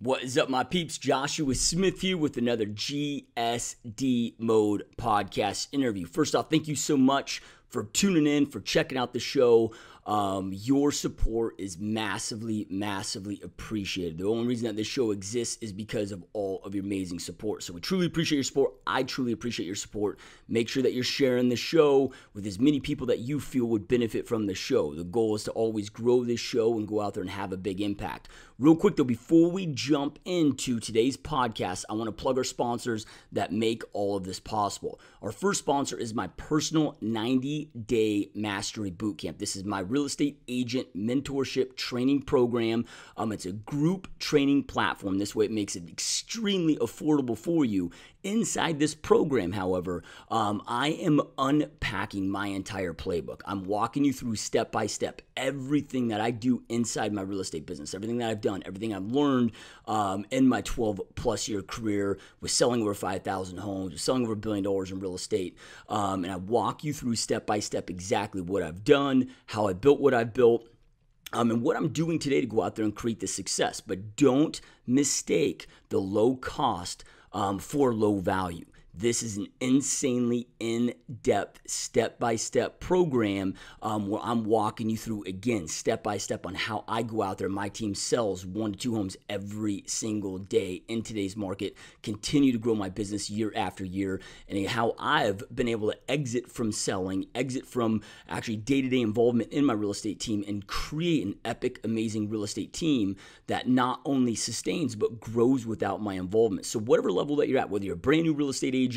What is up, my peeps? Joshua Smith here with another GSD Mode Podcast interview. First off, thank you so much for tuning in, for checking out the show. Your support is massively appreciated. The only reason that this show exists is because of all of your amazing support. So we truly appreciate your support. I truly appreciate your support. Make sure that you're sharing the show with as many people that you feel would benefit from the show. The goal is to always grow this show and go out there and have a big impact. Real quick though, before we jump into today's podcast, I want to plug our sponsors that make all of this possible. Our first sponsor is my personal 90-day mastery bootcamp. This is my real estate agent mentorship training program. It's a group training platform. This way it makes it extremely affordable for you. Inside this program, however, I am unpacking my entire playbook. I'm walking you through step by step everything that I do inside my real estate business, everything that I've done, everything I've learned in my 12 plus year career with selling over 5,000 homes, with selling over $1 billion in real estate. And I walk you through step by step exactly what I've done, how I built what I've built, and what I'm doing today to go out there and create this success. But don't mistake the low cost for low value. This is an insanely in-depth, step-by-step program where I'm walking you through, again, step-by-step on how I go out there. My team sells 1 to 2 homes every single day in today's market, continue to grow my business year after year, and how I've been able to exit from selling, exit from actually day-to-day involvement in my real estate team, and create an epic, amazing real estate team that not only sustains but grows without my involvement. So whatever level that you're at, whether you're a brand new real estate agent,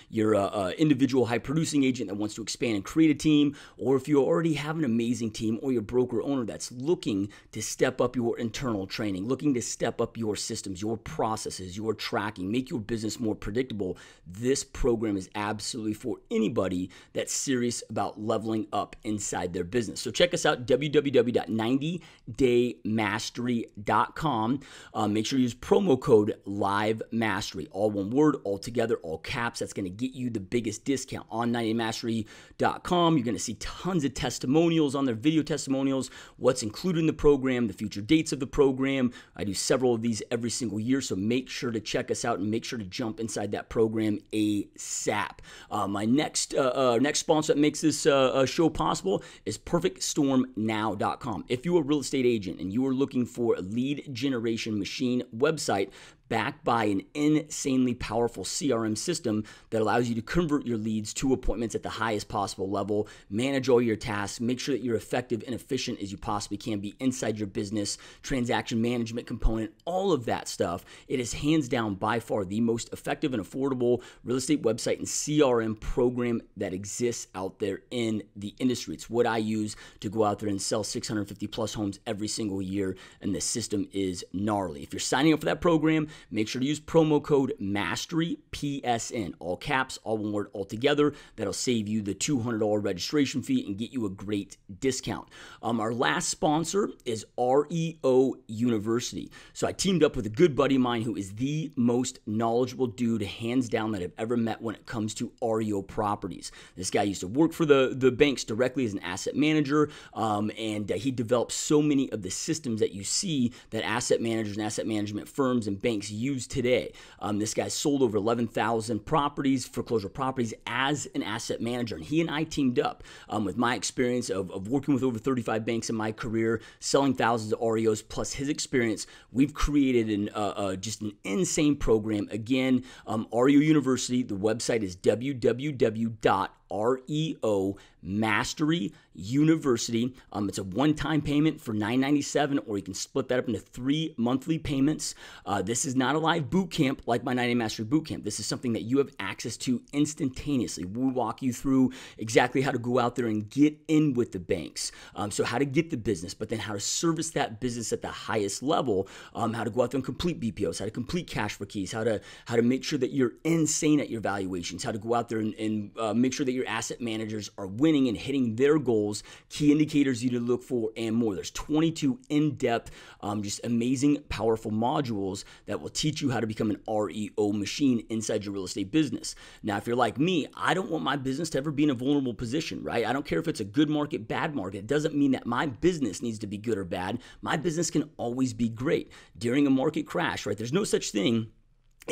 you're an individual high-producing agent that wants to expand and create a team, or if you already have an amazing team, or you're a broker owner that's looking to step up your internal training, looking to step up your systems, your processes, your tracking, make your business more predictable, this program is absolutely for anybody that's serious about leveling up inside their business. So check us out, www.90daymastery.com. Make sure you use promo code LIVEMASTERY, all one word, all together, all caps. That's going to get you the biggest discount on 90daymastery.com. You're going to see tons of testimonials on there, video testimonials, what's included in the program, the future dates of the program. I do several of these every single year, so make sure to check us out and make sure to jump inside that program ASAP. My next sponsor that makes this show possible is PerfectStormNow.com. If you're a real estate agent and you are looking for a lead generation machine website backed by an insanely powerful CRM system that allows you to convert your leads to appointments at the highest possible level, manage all your tasks, make sure that you're effective and efficient as you possibly can be inside your business, transaction management component, all of that stuff. It is hands down by far the most effective and affordable real estate website and CRM program that exists out there in the industry. It's what I use to go out there and sell 650 plus homes every single year, and the system is gnarly. If you're signing up for that program, make sure to use promo code MASTERY, PSN, all caps, all one word, all together. That'll save you the $200 registration fee and get you a great discount. Our last sponsor is REO University. So I teamed up with a good buddy of mine who is the most knowledgeable dude, hands down, that I've ever met when it comes to REO properties. This guy used to work for the banks directly as an asset manager, and he developed so many of the systems that you see that asset managers and asset management firms and banks use today. This guy sold over 11,000 properties, foreclosure properties, as an asset manager. And he and I teamed up with my experience of working with over 35 banks in my career, selling thousands of REOs, plus his experience. We've created just an insane program. Again, REO University, the website is www.REO University. It's a one-time payment for $997, or you can split that up into 3 monthly payments. This is not a live boot camp like my 90-Day Mastery Boot Camp. This is something that you have access to instantaneously. We walk you through exactly how to go out there and get in with the banks. So how to get the business, but then how to service that business at the highest level, how to go out there and complete BPOs, how to complete cash for keys, how to make sure that you're insane at your valuations, how to go out there and make sure that your asset managers are winning and hitting their goals, key indicators you need to look for, and more. There's 22 in-depth, just amazing, powerful modules that will teach you how to become an REO machine inside your real estate business. Now, if you're like me, I don't want my business to ever be in a vulnerable position, right? I don't care if it's a good market, bad market. It doesn't mean that my business needs to be good or bad. My business can always be great. During a market crash, right? There's no such thing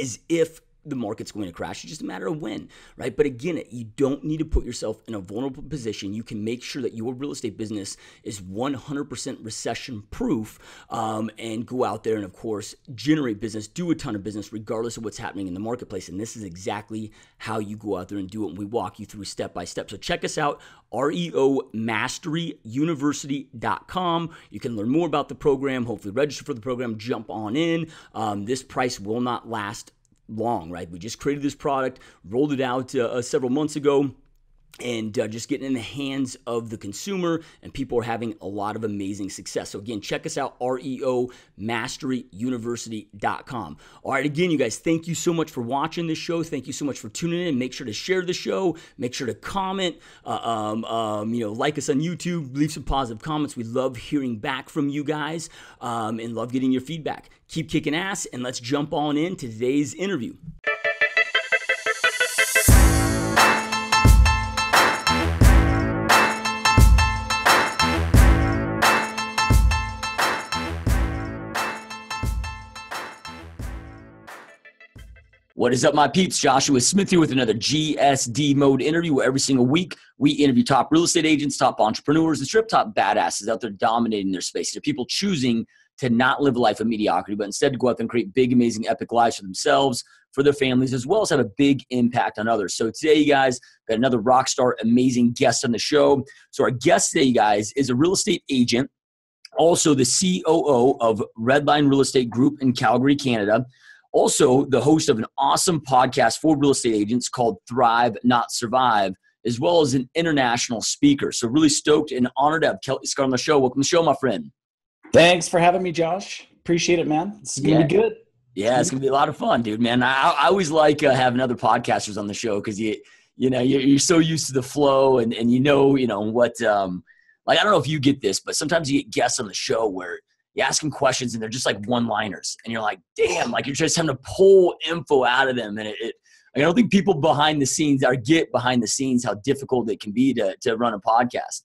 as if the market's going to crash. It's just a matter of when, right? But again, you don't need to put yourself in a vulnerable position. You can make sure that your real estate business is 100% recession proof, and go out there and, of course, generate business, do a ton of business regardless of what's happening in the marketplace. And this is exactly how you go out there and do it. And we walk you through step by step. So check us out, REOMasteryUniversity.com. You can learn more about the program, hopefully register for the program, jump on in. This price will not last long, right? We just created this product, rolled it out several months ago, and just getting in the hands of the consumer, and people are having a lot of amazing success. So again, check us out, REOMasteryUniversity.com. All right, again, you guys, thank you so much for watching this show. Thank you so much for tuning in. Make sure to share the show. Make sure to comment. Like us on YouTube. Leave some positive comments. We love hearing back from you guys, and love getting your feedback. Keep kicking ass, and let's jump on in to today's interview. What is up, my peeps? Joshua Smith here with another GSD Mode interview, where every single week we interview top real estate agents, top entrepreneurs, and strip top badasses out there dominating their space. They're people choosing to not live a life of mediocrity, but instead to go out there and create big, amazing, epic lives for themselves, for their families, as well as have a big impact on others. So today, you guys, got another rock star, amazing guest on the show. So our guest today, you guys, is a real estate agent, also the COO of Redline Real Estate Group in Calgary, Canada. Also, the host of an awesome podcast for real estate agents called Thrive, Not Survive, as well as an international speaker. So really stoked and honored to have Kelley Star on the show. Welcome to the show, my friend. Thanks for having me, Josh. Appreciate it, man. This is going to be good. Yeah, it's going to be a lot of fun, dude, man. I always like having other podcasters on the show because you're so used to the flow and what like, I don't know if you get this, but sometimes you get guests on the show where you ask them questions and they're just like one-liners, and you're like, damn, like you're just having to pull info out of them. And I don't think people get behind the scenes how difficult it can be to run a podcast.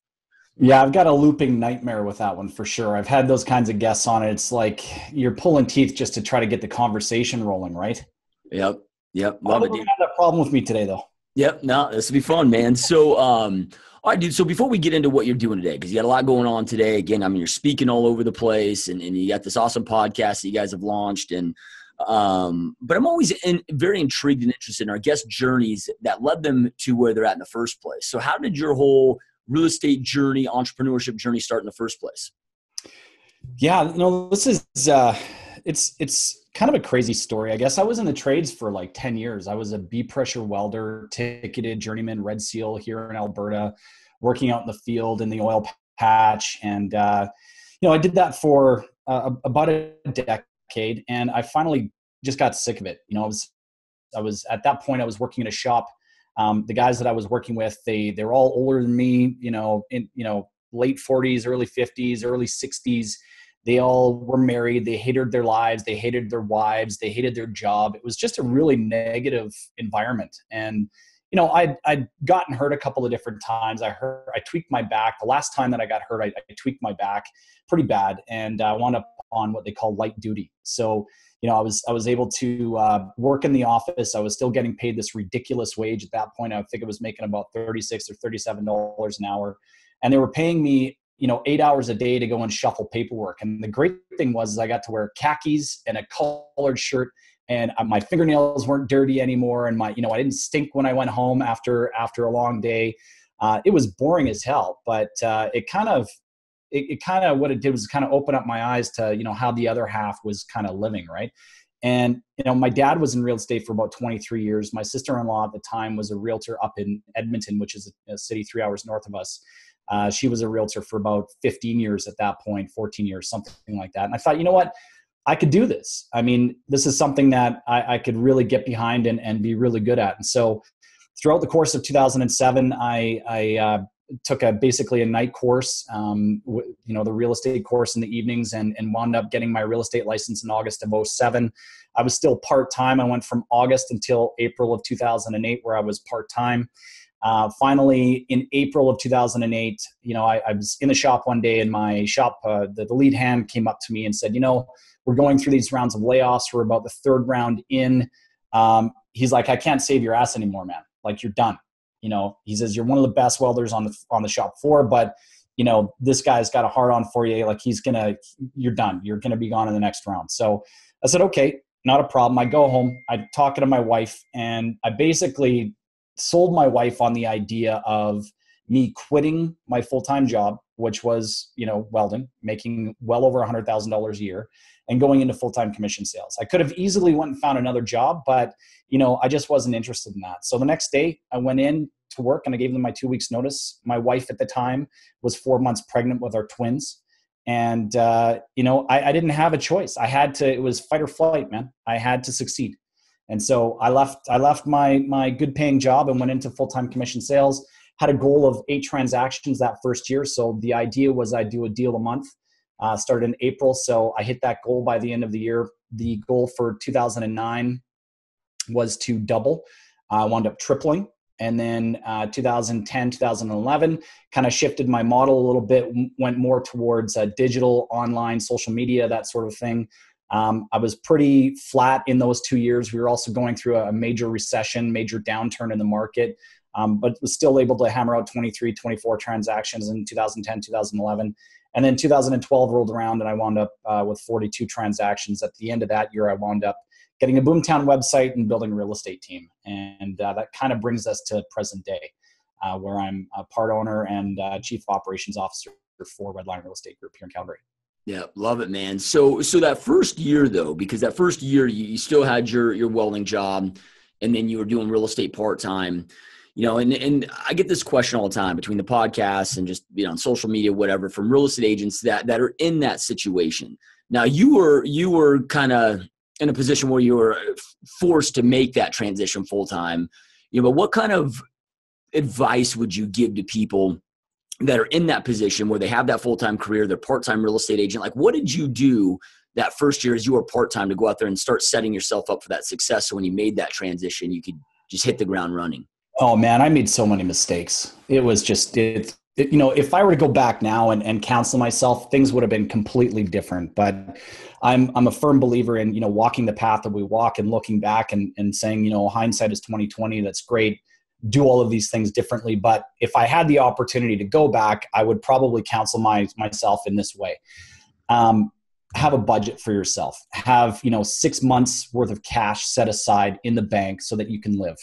Yeah, I've got a looping nightmare with that one for sure. I've had those kinds of guests on it. It's like you're pulling teeth just to try to get the conversation rolling, right? Yep. Love it, dude. Have that problem with me today, though. Yep. No, this will be fun, man. So, all right, dude. So before we get into what you're doing today, because you got a lot going on today. Again, I mean, you're speaking all over the place, and you got this awesome podcast that you guys have launched. And but I'm always very intrigued and interested in our guest journeys that led them to where they're at in the first place. So how did your whole real estate journey, entrepreneurship journey start in the first place? Yeah, this is it's kind of a crazy story. I guess I was in the trades for like 10 years. I was a B pressure welder, ticketed journeyman, Red Seal here in Alberta, working out in the field in the oil patch. And, I did that for about a decade, and I finally just got sick of it. I was at that point, I was working in a shop. The guys that I was working with, they're all older than me, in late 40s, early 50s, early 60s. They all were married. They hated their lives. They hated their wives. They hated their job. It was just a really negative environment. And, I'd gotten hurt a couple of different times. I tweaked my back. The last time that I got hurt, I tweaked my back pretty bad, and I wound up on what they call light duty. So, I was able to work in the office. I was still getting paid this ridiculous wage at that point. I think I was making about $36 or $37 an hour, and they were paying me 8 hours a day to go and shuffle paperwork. And the great thing was I got to wear khakis and a collared shirt, and my fingernails weren't dirty anymore. And I didn't stink when I went home after a long day. It was boring as hell, but it kind of what it did was kind of open up my eyes to, how the other half was kind of living. Right. And, my dad was in real estate for about 23 years. My sister-in-law at the time was a realtor up in Edmonton, which is a city 3 hours north of us. She was a realtor for about 15 years at that point, 14 years, something like that. And I thought, you know what, I could do this. I mean, this is something that I could really get behind and be really good at. And so throughout the course of 2007, I took basically a night course, the real estate course in the evenings, and wound up getting my real estate license in August of 07. I was still part-time. I went from August until April of 2008, where I was part-time. Finally, in April of 2008, I was in the shop one day, and my shop, the lead hand came up to me and said, we're going through these rounds of layoffs. We're about the third round in. He's like, I can't save your ass anymore, man. Like, you're done. He says, you're one of the best welders on the shop floor, but this guy's got a hard on for you. Like, you're done. You're going to be gone in the next round. So I said, okay, not a problem. I go home, I talk to my wife, and I basically sold my wife on the idea of me quitting my full-time job, which was, welding, making well over $100,000 a year, and going into full-time commission sales. I could have easily went and found another job, but, I just wasn't interested in that. So the next day I went in to work and I gave them my 2 weeks notice. My wife at the time was 4 months pregnant with our twins. And, I didn't have a choice. It was fight or flight, man. I had to succeed. And so I left my good paying job and went into full-time commission sales, had a goal of 8 transactions that first year. So the idea was I'd do a deal a month, started in April. So I hit that goal by the end of the year. The goal for 2009 was to double. I wound up tripling. And then 2010, 2011, kind of shifted my model a little bit, went more towards digital, online, social media, that sort of thing. I was pretty flat in those 2 years. We were also going through a major recession, major downturn in the market, but was still able to hammer out 23, 24 transactions in 2010, 2011. And then 2012 rolled around and I wound up with 42 transactions. At the end of that year, I wound up getting a Boomtown website and building a real estate team. And that kind of brings us to present day, where I'm a part owner and chief operations officer for Redline Real Estate Group here in Calgary. Yeah, love it, man. So that first year, though, because that first year you still had your welding job, and then you were doing real estate part-time, and I get this question all the time between the podcasts and just, on social media, whatever, from real estate agents that are in that situation. Now, you were kind of in a position where you were forced to make that transition full-time, but what kind of advice would you give to people that are in that position where they have that full-time career, they're part-time real estate agent? Like, what did you do that first year as you were part-time to go out there and start setting yourself up for that success? So when you made that transition, you could just hit the ground running. Oh man, I made so many mistakes. It was just, if I were to go back now and counsel myself, things would have been completely different. But I'm a firm believer in, walking the path that we walk and looking back and saying, hindsight is 20/20. That's great. Do all of these things differently. But if I had the opportunity to go back, I would probably counsel myself in this way. Have a budget for yourself. Have, 6 months worth of cash set aside in the bank so that you can live.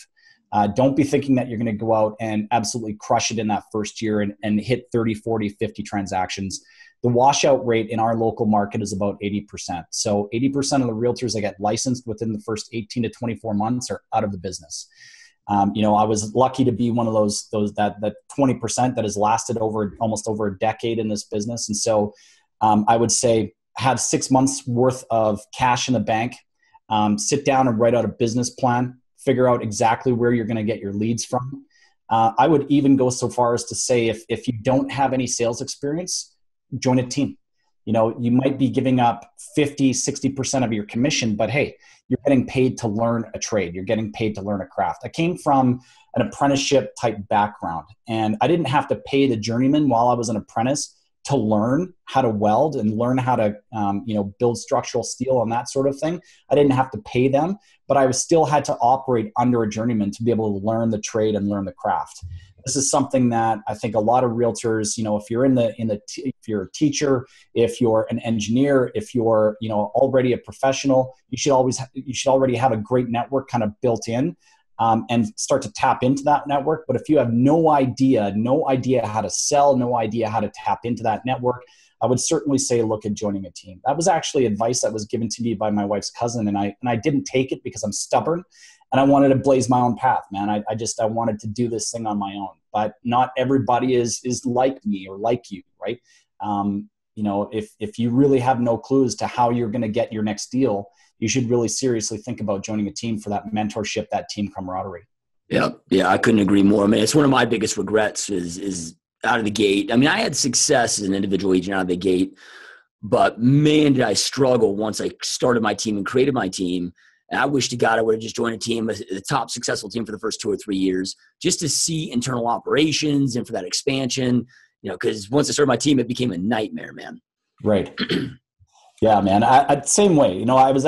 Don't be thinking that you're going to go out and absolutely crush it in that first year and hit 30, 40, 50 transactions. The washout rate in our local market is about 80%. So 80% of the realtors that get licensed within the first 18 to 24 months are out of the business. I was lucky to be one of those that 20% that has lasted almost over a decade in this business. And so I would say have 6 months worth of cash in the bank, sit down and write out a business plan, figure out exactly where you're going to get your leads from. I would even go so far as to say, if you don't have any sales experience, join a team. You might be giving up 50, 60% of your commission, but hey, you're getting paid to learn a trade. You're getting paid to learn a craft. I came from an apprenticeship type background, and I didn't have to pay the journeyman while I was an apprentice to learn how to weld and learn how to, build structural steel and that sort of thing. I didn't have to pay them, but I still had to operate under a journeyman to be able to learn the trade and learn the craft. This is something that I think a lot of realtors, if you're if you're a teacher, if you're an engineer, if you're, already a professional, you should already have a great network kind of built in. And start to tap into that network. But if you have no idea how to sell, no idea how to tap into that network, I would certainly say look at joining a team. That was actually advice that was given to me by my wife's cousin, and I didn't take it because I'm stubborn and I wanted to blaze my own path, man. I wanted to do this thing on my own. But not everybody is like me or like you, right? If you really have no clue as to how you're going to get your next deal, you should really seriously think about joining a team for that mentorship, that team camaraderie. Yeah. Yeah. I couldn't agree more. I mean, it's one of my biggest regrets is out of the gate. I mean, I had success as an individual agent out of the gate, but man, did I struggle once I started my team and created my team. And I wish to God I would have just joined a team, a top successful team for the first 2 or 3 years, just to see internal operations and for that expansion, because once I started my team, it became a nightmare, man. Right. Yeah, man. I same way. I was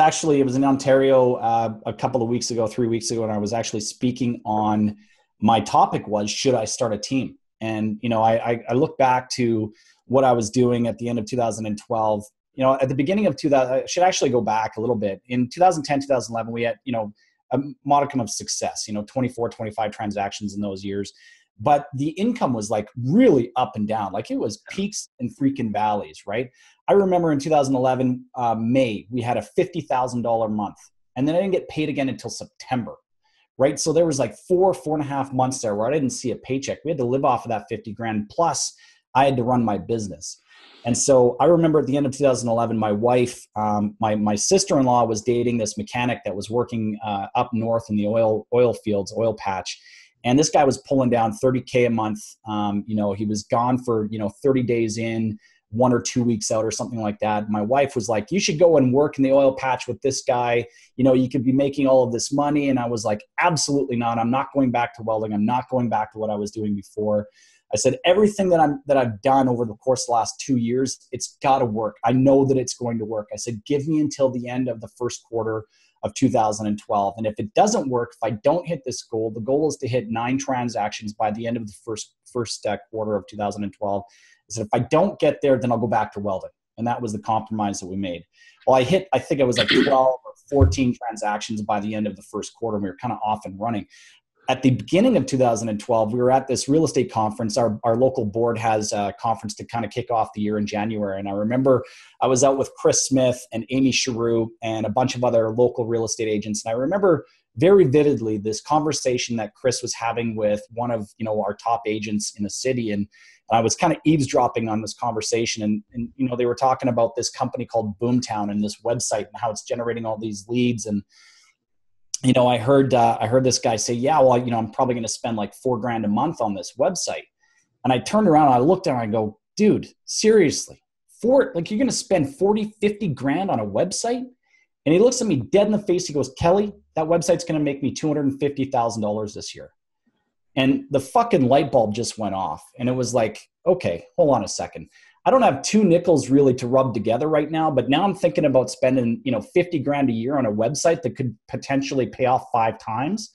in Ontario a couple of weeks ago, 3 weeks ago, and I was actually speaking on, my topic was, should I start a team? And, I look back to what I was doing at the end of 2012. At the beginning of 2000, I should actually go back a little bit. In 2010, 2011, we had, a modicum of success, 24, 25 transactions in those years. But the income was like really up and down. Like it was peaks and freaking valleys, right? I remember in 2011, May, we had a $50,000 month. And then I didn't get paid again until September, right? So there was like 4.5 months there where I didn't see a paycheck. We had to live off of that 50 grand. Plus I had to run my business. And so I remember at the end of 2011, my wife, my sister-in-law was dating this mechanic that was working up north in the oil fields, oil patch. And this guy was pulling down $30K a month. He was gone for, 30 days in, 1 or 2 weeks out or something like that. My wife was like, you should go and work in the oil patch with this guy. You could be making all of this money. And I was like, absolutely not. I'm not going back to welding. I'm not going back to what I was doing before. I said, everything that I've done over the course of the last 2 years, it's got to work. I know that it's going to work. I said, give me until the end of the first quarter of 2012. And if it doesn't work, if I don't hit this goal, the goal is to hit 9 transactions by the end of the first quarter of 2012. I said, if I don't get there, then I'll go back to welding. And that was the compromise that we made. Well, I think it was like 12 or 14 transactions by the end of the first quarter. And we were kind of off and running. At the beginning of 2012, we were at this real estate conference. Our local board has a conference to kind of kick off the year in January. And I remember I was out with Chris Smith and Amy Charoux and a bunch of other local real estate agents. And I remember very vividly this conversation that Chris was having with one of, our top agents in the city. And I was kind of eavesdropping on this conversation. And they were talking about this company called Boomtown and this website and how it's generating all these leads. And I heard this guy say, yeah, well, I'm probably going to spend like $4,000 a month on this website. And I turned around and I looked at him and I go, dude, seriously, you're going to spend 40, 50 grand on a website? And he looks at me dead in the face. He goes, Kelly, that website's going to make me $250,000 this year. And the fucking light bulb just went off. And it was like, okay, hold on a second. I don't have 2 nickels really to rub together right now, but now I'm thinking about spending, 50 grand a year on a website that could potentially pay off 5 times.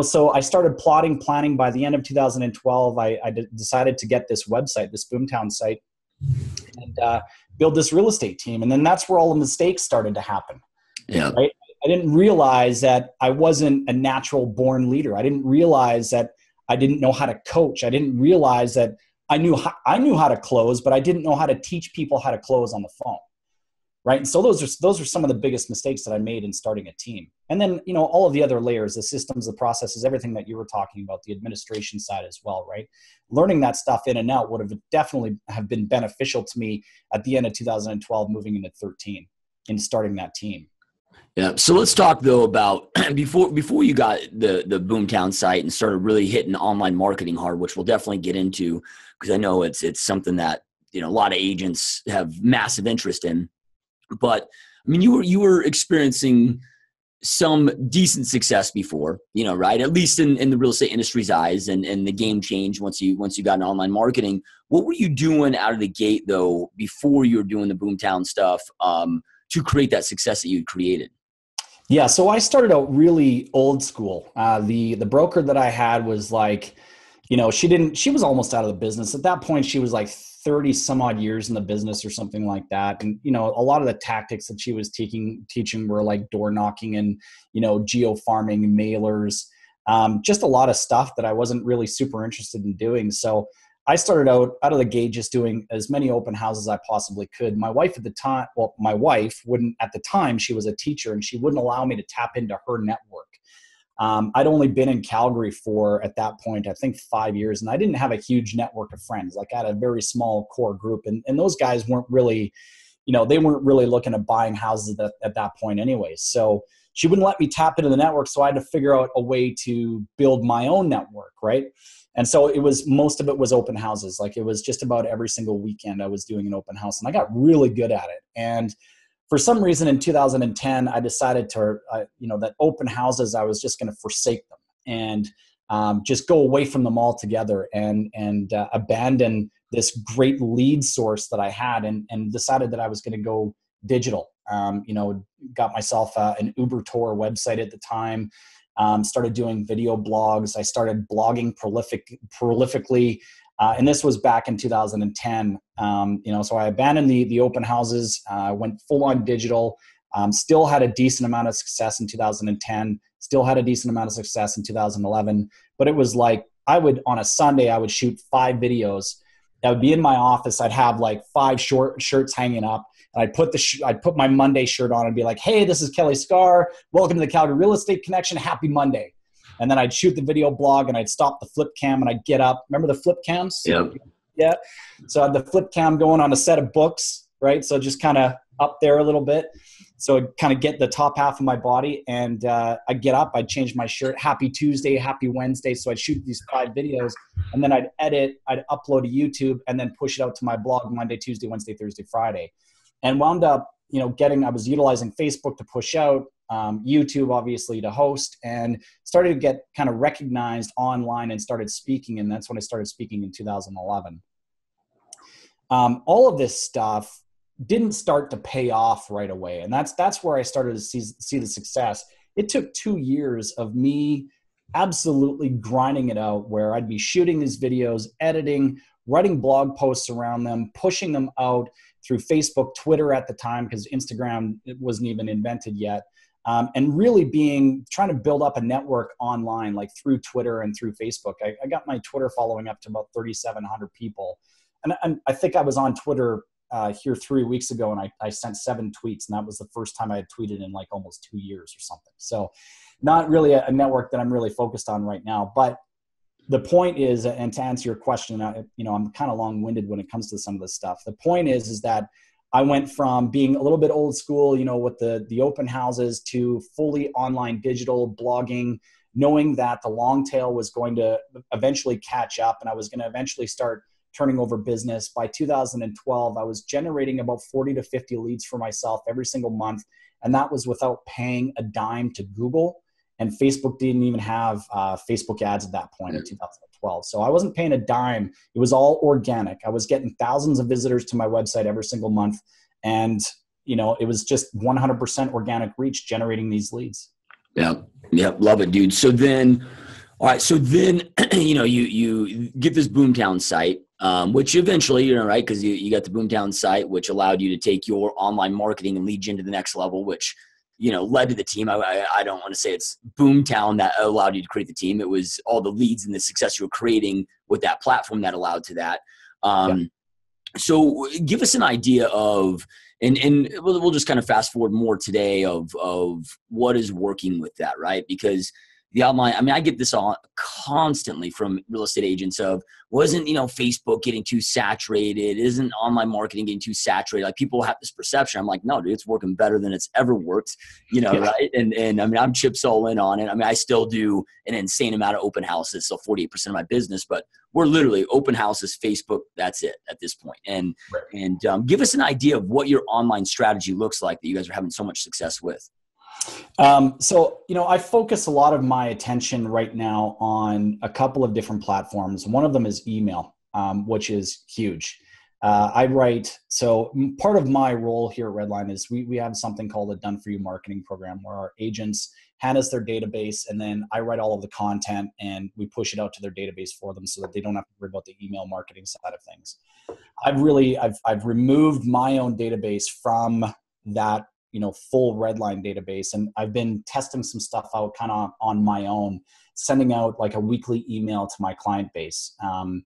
So I started planning. By the end of 2012, I decided to get this website, this Boomtown site, and build this real estate team. And then that's where all the mistakes started to happen. Yeah. Right? I didn't realize that I wasn't a natural born leader. I didn't realize that I didn't know how to coach. I didn't realize that I knew how to close, but I didn't know how to teach people how to close on the phone. Right. And so those are some of the biggest mistakes that I made in starting a team. And then, all of the other layers, the systems, the processes, everything that you were talking about, the administration side as well. Right. Learning that stuff in and out would have definitely have been beneficial to me at the end of 2012, moving into 13 and starting that team. Yeah. So let's talk though about before you got the Boomtown site and started really hitting online marketing hard, which we'll definitely get into because I know it's something that a lot of agents have massive interest in. But I mean, you were experiencing some decent success before, right? At least in the real estate industry's eyes, and the game changed once you got in online marketing. What were you doing out of the gate though before you were doing the Boomtown stuff to create that success that you created? Yeah, so I started out really old school. The broker that I had was like, she was almost out of the business. At that point, she was like 30 some odd years in the business or something like that. And, a lot of the tactics that she was teaching were like door knocking and, geo farming, mailers, just a lot of stuff that I wasn't really super interested in doing. So I started out of the gate just doing as many open houses as I possibly could. My wife wouldn't, at the time, she was a teacher and she wouldn't allow me to tap into her network. I'd only been in Calgary for, at that point, I think 5 years, and I didn't have a huge network of friends. Like I had a very small core group, and those guys weren't really, they weren't really looking at buying houses at that point anyway. So she wouldn't let me tap into the network. So I had to figure out a way to build my own network, right? And so most of it was open houses. Like, it was just about every single weekend I was doing an open house, and I got really good at it. And for some reason in 2010, I decided that open houses, I was just going to forsake them and just go away from them altogether and abandon this great lead source that I had, and decided that I was going to go digital. Got myself an Uber Tour website at the time. Started doing video blogs. I started blogging prolifically. And this was back in 2010. So I abandoned the open houses, went full on digital, still had a decent amount of success in 2010, still had a decent amount of success in 2011. But it was like, on a Sunday, I would shoot 5 videos. I would be in my office. I'd have like 5 short shirts hanging up. And I'd put my Monday shirt on and be like, hey, this is Kelley Star. Welcome to the Calgary Real Estate Connection. Happy Monday. And then I'd shoot the video blog and I'd stop the flip cam and I'd get up. Remember the flip cams? Yep. Yeah. So I had the flip cam going on a set of books, right? So just kind of up there a little bit. So I'd kind of get the top half of my body, and I'd get up, I'd change my shirt. Happy Tuesday, happy Wednesday. So I'd shoot these 5 videos, and then I'd edit, I'd upload to YouTube, and then push it out to my blog Monday, Tuesday, Wednesday, Thursday, Friday. And wound up, I was utilizing Facebook to push out, YouTube obviously to host, and started to get kind of recognized online and started speaking. And that's when I started speaking in 2011. All of this stuff didn't start to pay off right away. And that's where I started to see the success. It took 2 years of me absolutely grinding it out, where I'd be shooting these videos, editing, writing blog posts around them, pushing them out through Facebook, Twitter at the time, because Instagram wasn't even invented yet. And really trying to build up a network online, like through Twitter and through Facebook. I got my Twitter following up to about 3,700 people. And I think I was on Twitter here 3 weeks ago, and I sent 7 tweets, and that was the first time I had tweeted in like almost 2 years or something. So not really a network that I'm really focused on right now. But the point is, and to answer your question, I'm kind of long-winded when it comes to some of this stuff. The point is that I went from being a little bit old school, with the open houses, to fully online digital blogging, knowing that the long tail was going to eventually catch up, and I was going to eventually start turning over business. By 2012, I was generating about 40 to 50 leads for myself every single month. And that was without paying a dime to Google. And Facebook didn't even have Facebook ads at that point in 2012. So I wasn't paying a dime. It was all organic. I was getting thousands of visitors to my website every single month. And, it was just 100% organic reach generating these leads. Yeah. Love it, dude. So then, all right. So then, you get this Boomtown site, which eventually, right, because you got the Boomtown site, which allowed you to take your online marketing and lead gen to the next level, which, led to the team. I don't want to say it's Boomtown that allowed you to create the team. It was all the leads and the success you were creating with that platform that allowed to that. So give us an idea of, and we'll just kind of fast forward more today of what is working with that, right? Because the online, I get this all constantly from real estate agents of, wasn't, Facebook getting too saturated? Isn't online marketing getting too saturated? Like, people have this perception. I'm like, no, dude, it's working better than it's ever worked, right? And I'm chips all in on it. I still do an insane amount of open houses, so 48% of my business, but we're literally open houses, Facebook, that's it at this point. And give us an idea of what your online strategy looks like that you guys are having so much success with. I focus a lot of my attention right now on a couple of different platforms. One of them is email, which is huge. So part of my role here at Redline is we have something called a Done For You marketing program, where our agents hand us their database, and then I write all of the content and we push it out to their database for them so that they don't have to worry about the email marketing side of things. I've removed my own database from that full Redline database. And I've been testing some stuff out kind of on my own, sending out like a weekly email to my client base. I'm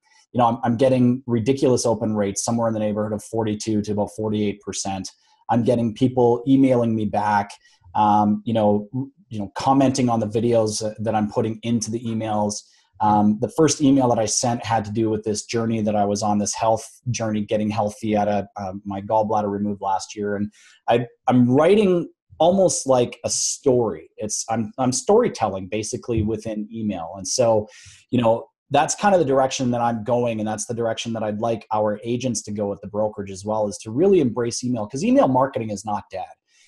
getting ridiculous open rates, somewhere in the neighborhood of 42 to about 48%. I'm getting people emailing me back, commenting on the videos that I'm putting into the emails. The first email that I sent had to do with this journey that I was on, this health journey, getting healthy. I had my gallbladder removed last year. And I'm writing almost like a story. I'm storytelling basically within email. And so, that's kind of the direction that I'm going. And that's the direction that I'd like our agents to go at the brokerage as well, is to really embrace email, because email marketing is not dead.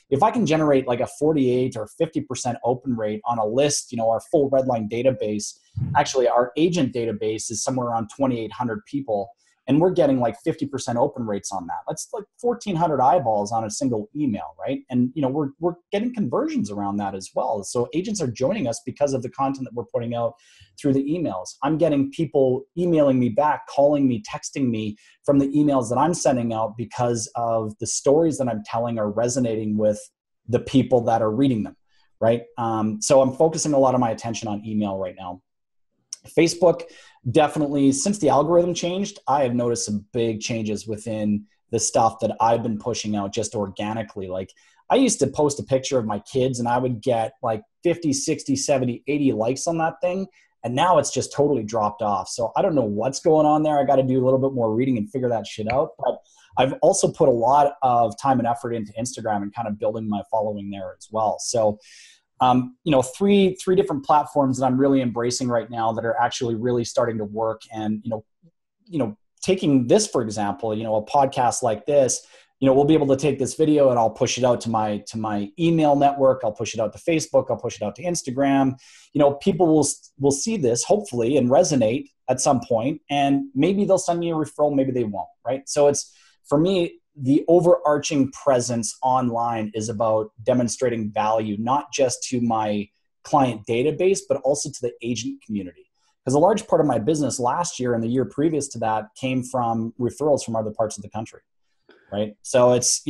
If I can generate like a 48 or 50% open rate on a list, our full Redline database, actually our agent database is somewhere around 2,800 people, and we're getting like 50% open rates on that. That's like 1,400 eyeballs on a single email, right? And we're getting conversions around that as well. So agents are joining us because of the content that we're putting out through the emails. I'm getting people emailing me back, calling me, texting me from the emails that I'm sending out, because of the stories that I'm telling are resonating with the people that are reading them, right? So I'm focusing a lot of my attention on email right now. Facebook, definitely, since the algorithm changed, I have noticed some big changes within the stuff that I've been pushing out just organically. Like, I used to post a picture of my kids and I would get like 50, 60, 70, 80 likes on that thing. And now it's just totally dropped off. So I don't know what's going on there. I got to do a little bit more reading and figure that shit out. But I've also put a lot of time and effort into Instagram and kind of building my following there as well. So, three different platforms that I'm really embracing right now that are actually really starting to work. And, taking this, for example, a podcast like this, we'll be able to take this video and I'll push it out to my email network. I'll push it out to Facebook. I'll push it out to Instagram. People will see this hopefully and resonate at some point, and maybe they'll send me a referral. Maybe they won't. Right. So it's, for me, the overarching presence online is about demonstrating value, not just to my client database, but also to the agent community. Because a large part of my business last year and the year previous to that came from referrals from other parts of the country, right? So it's,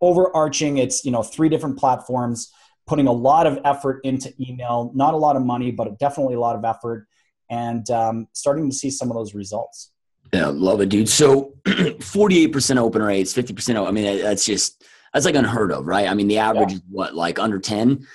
overarching, it's, 3 different platforms, putting a lot of effort into email, not a lot of money, but definitely a lot of effort, and starting to see some of those results. Yeah, love it, dude. So 48% open rates, 50%. I mean, that's like unheard of, right? I mean, the average is what, like under 10?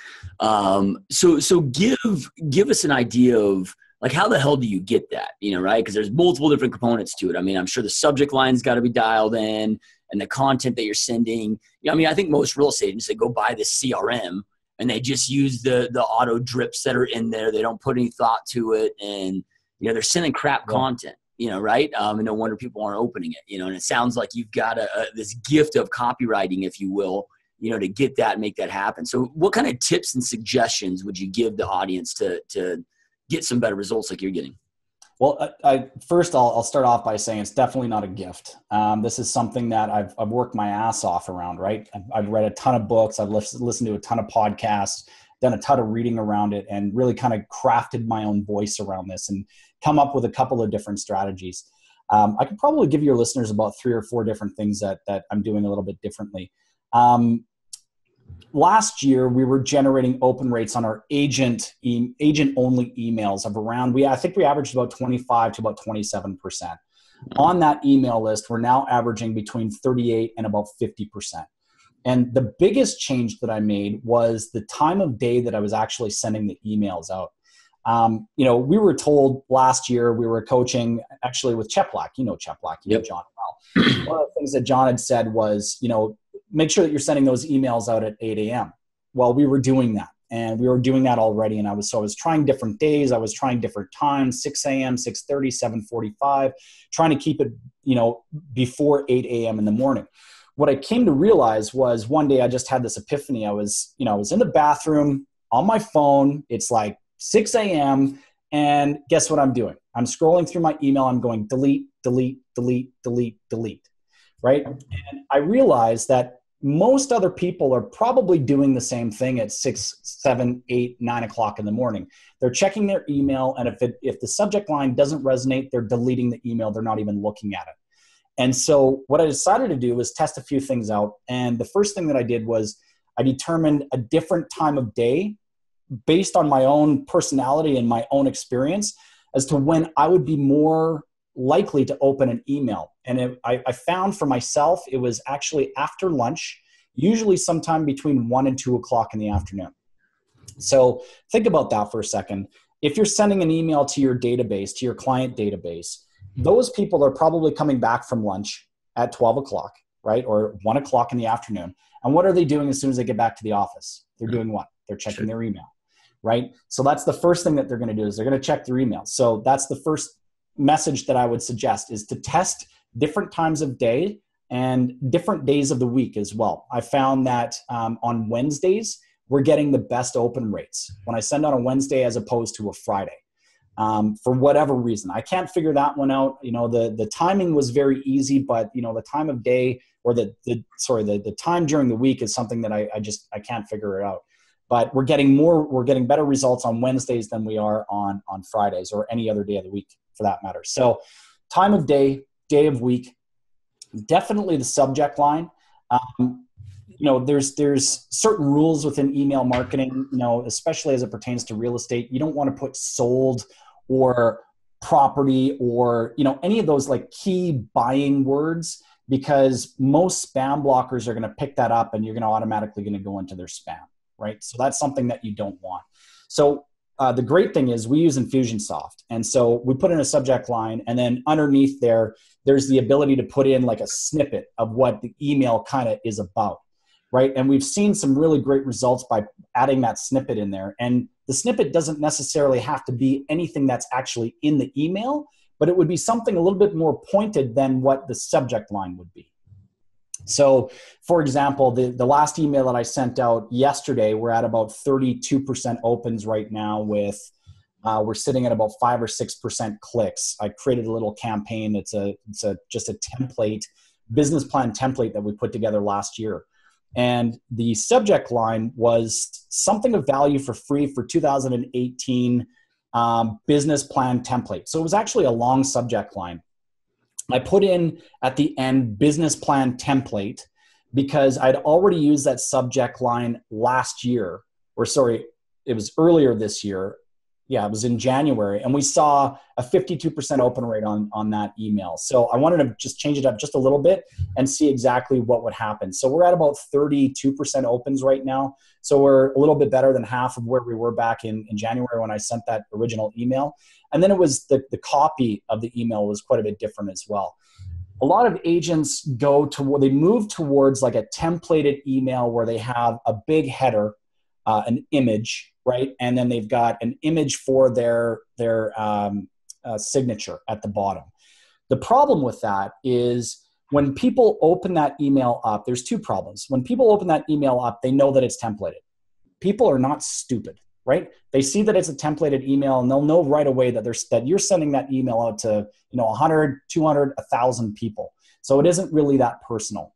So give us an idea of like, how the hell do you get that, right? Because there's multiple different components to it. I mean, I'm sure the subject line's got to be dialed in, and the content that you're sending. I think most real estate agents, they go buy this CRM and they just use the auto drips that are in there. They don't put any thought to it. And, they're sending crap content. Right? And no wonder people aren't opening it, and it sounds like you've got this gift of copywriting, if you will, to get that and make that happen. So what kind of tips and suggestions would you give the audience to get some better results like you're getting? Well, first I'll start off by saying it's definitely not a gift. This is something that I've worked my ass off around, right? I've read a ton of books. I've listened to a ton of podcasts, done a ton of reading around it, and really kind of crafted my own voice around this and come up with a couple of different strategies. I could probably give your listeners about 3 or 4 different things that I'm doing a little bit differently. Last year, we were generating open rates on our agent-only emails of around, I think we averaged about 25 to about 27%. On that email list, we're now averaging between 38 and about 50%. And the biggest change that I made was the time of day that I was actually sending the emails out. We were told last year, we were coaching actually with Cheplack, Cheplack, Yep. John well. One of the things that John had said was, make sure that you're sending those emails out at 8 a.m. Well, we were doing that, and we were doing that already. And I was trying different days. I was trying different times, 6 a.m., 6:30, 7:45, trying to keep it, before 8 a.m. in the morning. What I came to realize was one day I just had this epiphany. I was in the bathroom on my phone. It's like 6 a.m. And guess what I'm doing? I'm scrolling through my email. I'm going delete, delete, delete, delete, delete, right? And I realized that most other people are probably doing the same thing at 6, 7, 8, 9 o'clock in the morning. They're checking their email. And if the subject line doesn't resonate, they're deleting the email. They're not even looking at it. And so what I decided to do was test a few things out. And the first thing that I did was I determined a different time of day based on my own personality and my own experience as to when I would be more likely to open an email. And I found for myself, it was actually after lunch, usually sometime between 1 and 2 o'clock in the afternoon. So think about that for a second. If you're sending an email to your database, to your client database, those people are probably coming back from lunch at 12 o'clock, right? Or 1 o'clock in the afternoon. And what are they doing as soon as they get back to the office? They're doing what? They're checking their email, right? So that's the first thing that they're going to do is they're going to check their email. So that's the first message that I would suggest is to test different times of day and different days of the week as well. I found that on Wednesdays, we're getting the best open rates when I send on a Wednesday as opposed to a Friday. For whatever reason, I can't figure that one out. The timing was very easy, but the time of day or the time during the week is something that I can't figure it out. But we're getting better results on Wednesdays than we are on Fridays or any other day of the week for that matter. So time of day, day of week, definitely the subject line. There's certain rules within email marketing, especially as it pertains to real estate. You don't want to put sold or property or, any of those like key buying words, because most spam blockers are going to pick that up and you're going to automatically going to go into their spam, right? So that's something that you don't want. So the great thing is we use Infusionsoft. And so we put in a subject line and then underneath there's the ability to put in like a snippet of what the email kind of is about. Right. And we've seen some really great results by adding that snippet in there. And the snippet doesn't necessarily have to be anything that's actually in the email, but it would be something a little bit more pointed than what the subject line would be. So, for example, the last email that I sent out yesterday, we're at about 32% opens right now with, we're sitting at about 5 or 6% clicks. I created a little campaign. It's just a template, business plan template that we put together last year. And the subject line was something of value for free for 2018 business plan template. So it was actually a long subject line. I put in at the end business plan template because I'd already used that subject line last year, it was earlier this year. Yeah, it was in January, and we saw a 52% open rate on that email. So I wanted to just change it up just a little bit and see exactly what would happen. So we're at about 32% opens right now. So we're a little bit better than half of where we were back in January when I sent that original email. And then it was the copy of the email was quite a bit different as well. A lot of agents they move towards like a templated email where they have a big header, an image, right? And then they've got an image for their signature at the bottom. The problem with that is when people open that email up, there's two problems. When people open that email up, they know that it's templated. People are not stupid, right? They see that it's a templated email and they'll know right away that you're sending that email out to 100, 200, 1,000 people. So it isn't really that personal.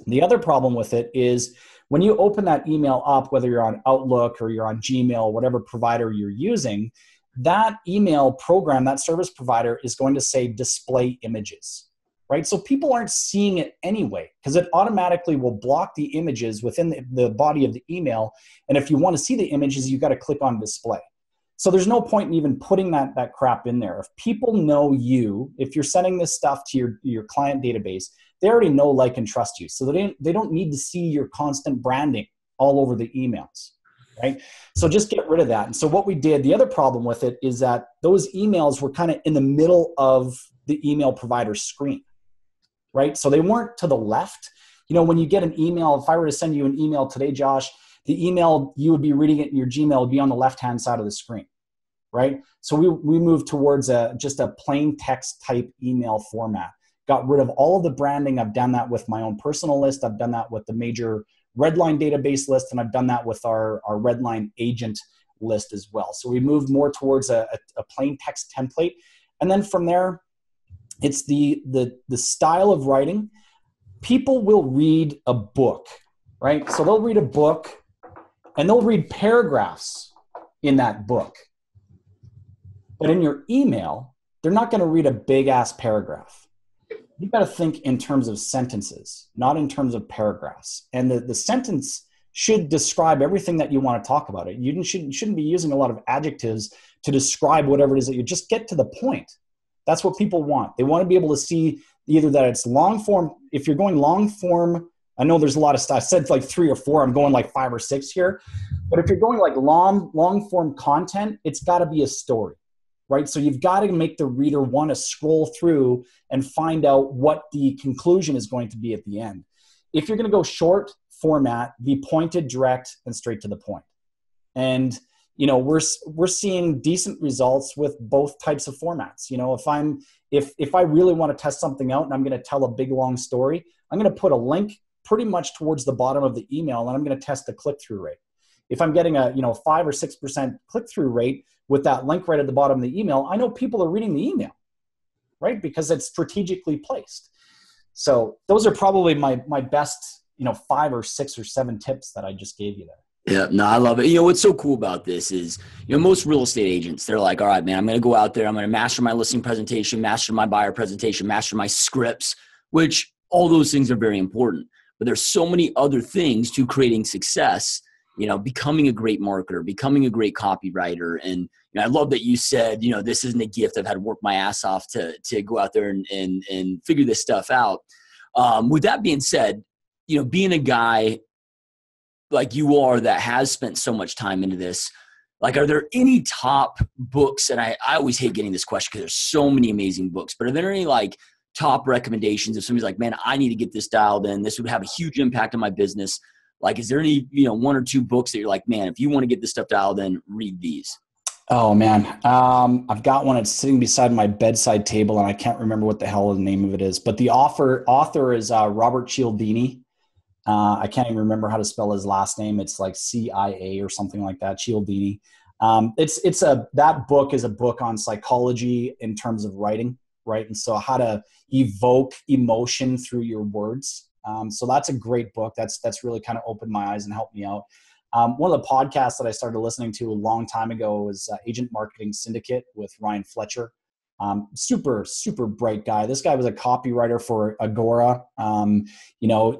The other problem with it is when you open that email up, whether you're on Outlook or you're on Gmail, whatever provider you're using, that email program, that service provider is going to say display images, right? So people aren't seeing it anyway because it automatically will block the images within the body of the email. And if you want to see the images, you've got to click on display. So there's no point in even putting that crap in there. If people know you, if you're sending this stuff to your client database, they already know, like, and trust you. So they don't need to see your constant branding all over the emails, right? So just get rid of that. And so what we did, the other problem with it is that those emails were kind of in the middle of the email provider's screen, right? So they weren't to the left. When you get an email, if I were to send you an email today, Josh, the email, you would be reading it in your Gmail, would be on the left-hand side of the screen, right? So we moved towards just a plain text type email format. Got rid of all of the branding. I've done that with my own personal list. I've done that with the major Redline database list, and I've done that with our Redline agent list as well. So we moved more towards a plain text template. And then from there, it's the style of writing. People will read a book, right? So they'll read a book and they'll read paragraphs in that book. But in your email, they're not going to read a big ass paragraph. You've got to think in terms of sentences, not in terms of paragraphs. And the sentence should describe everything that you want to talk about. You shouldn't be using a lot of adjectives to describe whatever it is that you just get to the point. That's what people want. They want to be able to see either that it's long form. If you're going long form, I know there's a lot of stuff. I said like 3 or 4. I'm going like 5 or 6 here. But if you're going like long form content, it's got to be a story. right? So you've got to make the reader want to scroll through and find out what the conclusion is going to be at the end. If you're going to go short format, be pointed, direct, and straight to the point. And, we're seeing decent results with both types of formats. If I really want to test something out and I'm going to tell a big, long story, I'm going to put a link pretty much towards the bottom of the email, and I'm going to test the click-through rate. If I'm getting a 5 or 6% click-through rate with that link right at the bottom of the email, I know people are reading the email, right? Because it's strategically placed. So those are probably my best, 5 or 6 or 7 tips that I just gave you there. Yeah, no, I love it. What's so cool about this is, most real estate agents, they're like, all right, man, I'm going to go out there. I'm going to master my listing presentation, master my buyer presentation, master my scripts, which all those things are very important. But there's so many other things to creating success, becoming a great marketer, becoming a great copywriter. And I love that you said, this isn't a gift. I've had to work my ass off to go out there and figure this stuff out. With that being said, being a guy like you are that has spent so much time into this, like, are there any top books? And I always hate getting this question because there's so many amazing books, but are there any like top recommendations if somebody's like, man, I need to get this dialed in, this would have a huge impact on my business? Like, is there any, 1 or 2 books that you're like, man, if you want to get this stuff dialed in, read these? Oh man. I've got one. It's sitting beside my bedside table and I can't remember what the hell the name of it is, but the author is Robert Cialdini. I can't even remember how to spell his last name. It's like CIA or something like that. Cialdini. That book is a book on psychology in terms of writing, right? And so how to evoke emotion through your words. So that's a great book. That's really kind of opened my eyes and helped me out. One of the podcasts that I started listening to a long time ago was Agent Marketing Syndicate with Ryan Fletcher. Super, super bright guy. This guy was a copywriter for Agora,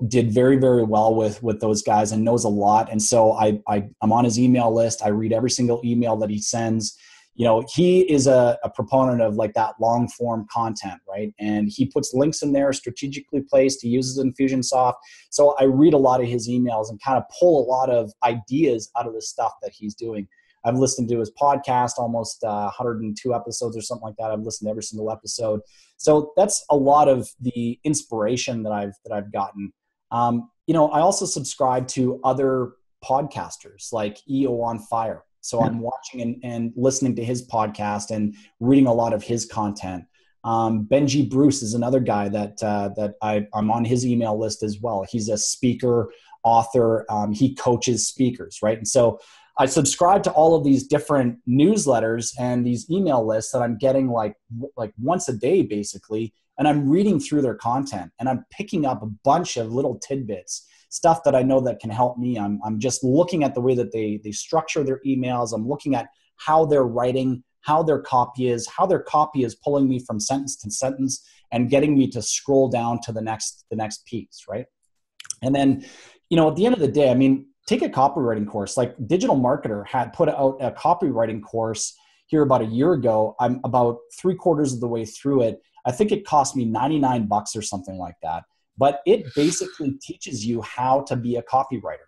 did very, very well with those guys and knows a lot. And so I'm on his email list. I read every single email that he sends. He is a proponent of like that long form content, right? And he puts links in there strategically placed. He uses Infusionsoft. So I read a lot of his emails and kind of pull a lot of ideas out of the stuff that he's doing. I've listened to his podcast, almost 102 episodes or something like that. I've listened to every single episode. So that's a lot of the inspiration that I've gotten. I also subscribe to other podcasters like EO on Fire. So I'm watching and listening to his podcast and reading a lot of his content. Benji Bruce is another guy that I'm on his email list as well. He's a speaker, author. He coaches speakers, right? And so I subscribe to all of these different newsletters and these email lists that I'm getting like once a day, basically. And I'm reading through their content and I'm picking up a bunch of little tidbits, stuff that I know that can help me. I'm just looking at the way that they structure their emails. I'm looking at how they're writing, how their copy is pulling me from sentence to sentence and getting me to scroll down to the next piece, right? And then, at the end of the day, take a copywriting course. Like Digital Marketer had put out a copywriting course here about a year ago. I'm about 3/4 of the way through it. I think it cost me $99 or something like that. But it basically teaches you how to be a copywriter.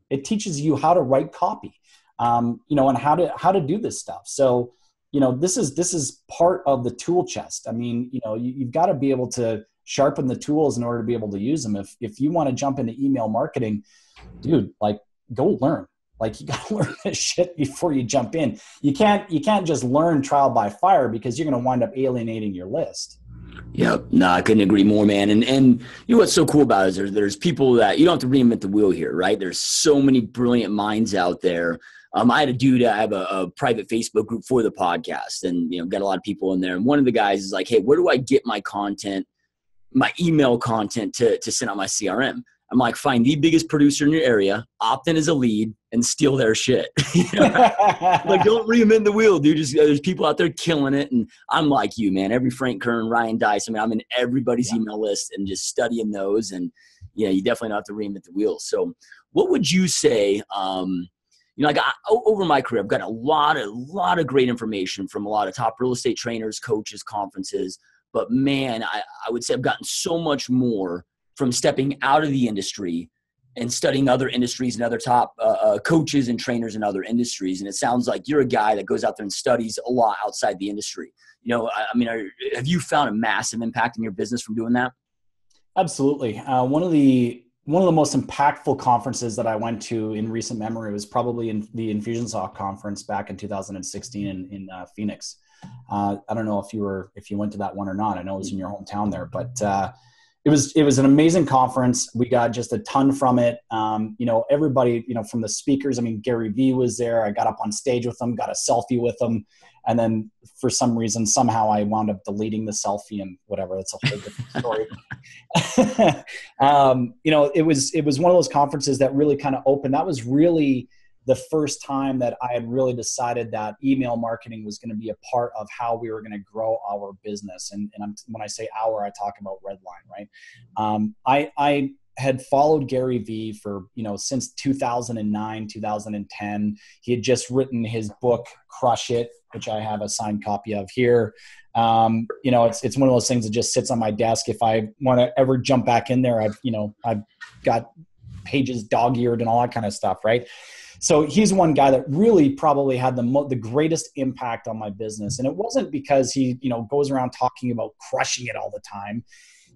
It teaches you how to write copy, and how to do this stuff. So, this is part of the tool chest. You've got to be able to sharpen the tools in order to be able to use them. If you want to jump into email marketing, dude, like go learn. Like you got to learn this shit before you jump in. You can't just learn trial by fire because you're going to wind up alienating your list. Yep. No, I couldn't agree more, man. And what's so cool about it is there's people that you don't have to reinvent the wheel here, right? There's so many brilliant minds out there. I have a private Facebook group for the podcast and, got a lot of people in there. And one of the guys is like, hey, where do I get my content, my email content to send out my CRM? I'm like, find the biggest producer in your area, opt in as a lead, and steal their shit. Like, don't reinvent the wheel, dude. Just there's people out there killing it, and I'm like you, man. Every Frank Kern, Ryan Dice. I'm in everybody's email list and just studying those. And you definitely don't have to reinvent the wheel. So, what would you say? Over my career, I've got a lot of great information from a lot of top real estate trainers, coaches, conferences. But man, I would say I've gotten so much more from stepping out of the industry and studying other industries and other top coaches and trainers in other industries. And it sounds like you're a guy that goes out there and studies a lot outside the industry. You know, I mean, have you found a massive impact in your business from doing that? Absolutely. One of the most impactful conferences that I went to in recent memory was probably in the Infusionsoft conference back in 2016 in Phoenix. I don't know if you went to that one or not. I know it was in your hometown there, but it was an amazing conference. We got just a ton from it. You know, everybody, you know, from the speakers. I mean, Gary Vee was there. I got up on stage with him, got a selfie with him. And then for some reason, somehow I wound up deleting the selfie and whatever. That's a whole different story. You know, it was one of those conferences that really kind of opened. That was really the first time that I had really decided that email marketing was going to be a part of how we were going to grow our business. And when I say our, I talk about Redline, right? I had followed Gary Vee for, you know, since 2009, 2010. He had just written his book, Crush It, which I have a signed copy of here. You know, it's one of those things that just sits on my desk. If I want to ever jump back in there, I've got pages dog-eared and all that kind of stuff, right? So he's one guy that really probably had the greatest impact on my business. And it wasn't because he, you know, goes around talking about crushing it all the time.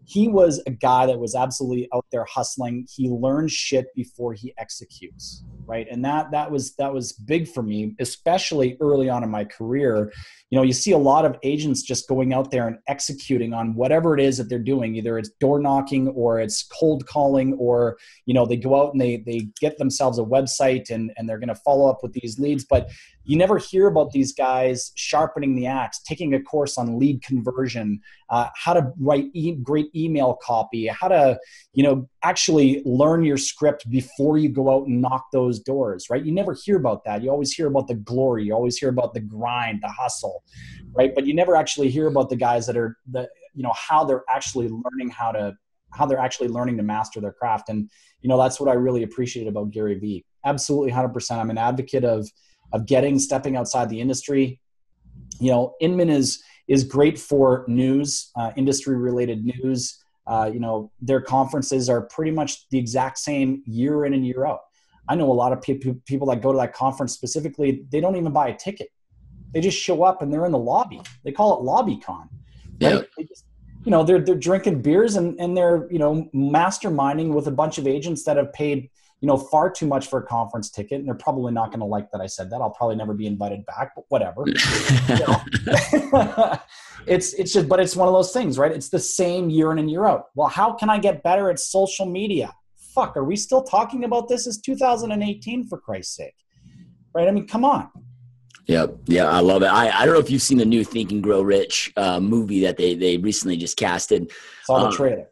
He was a guy that was absolutely out there hustling. He learns shit before he executes, right? And that was big for me, especially early on in my career. You know, you see a lot of agents just going out there and executing on whatever it is that they're doing. Either it's door knocking or it's cold calling, or, you know, they go out and they get themselves a website and they're going to follow up with these leads. But you never hear about these guys sharpening the axe, taking a course on lead conversion, how to write great email copy, how to, you know, actually learn your script before you go out and knock those doors, right? You never hear about that. You always hear about the glory. You always hear about the grind, the hustle, right? But you never actually hear about the guys that are, you know, how they're actually learning to master their craft. And, you know, that's what I really appreciate about Gary Vee. Absolutely 100%. I'm an advocate of stepping outside the industry. You know, Inman is great for news, industry related news. You know, their conferences are pretty much the exact same year in and year out. I know a lot of people that go to that conference specifically, they don't even buy a ticket. They just show up and they're in the lobby. They call it LobbyCon, right? Yeah. They just, you know, they're drinking beers and they're, you know, masterminding with a bunch of agents that have paid, you know, far too much for a conference ticket. And they're probably not going to like that I said that. I'll probably never be invited back, but whatever. You know? It's just, but it's one of those things, right? It's the same year in and year out. Well, how can I get better at social media? Fuck, are we still talking about this? It's 2018, for Christ's sake, right? I mean, come on. Yeah, I love it. I don't know if you've seen the new Think and Grow Rich movie that they recently just casted. Saw the trailer.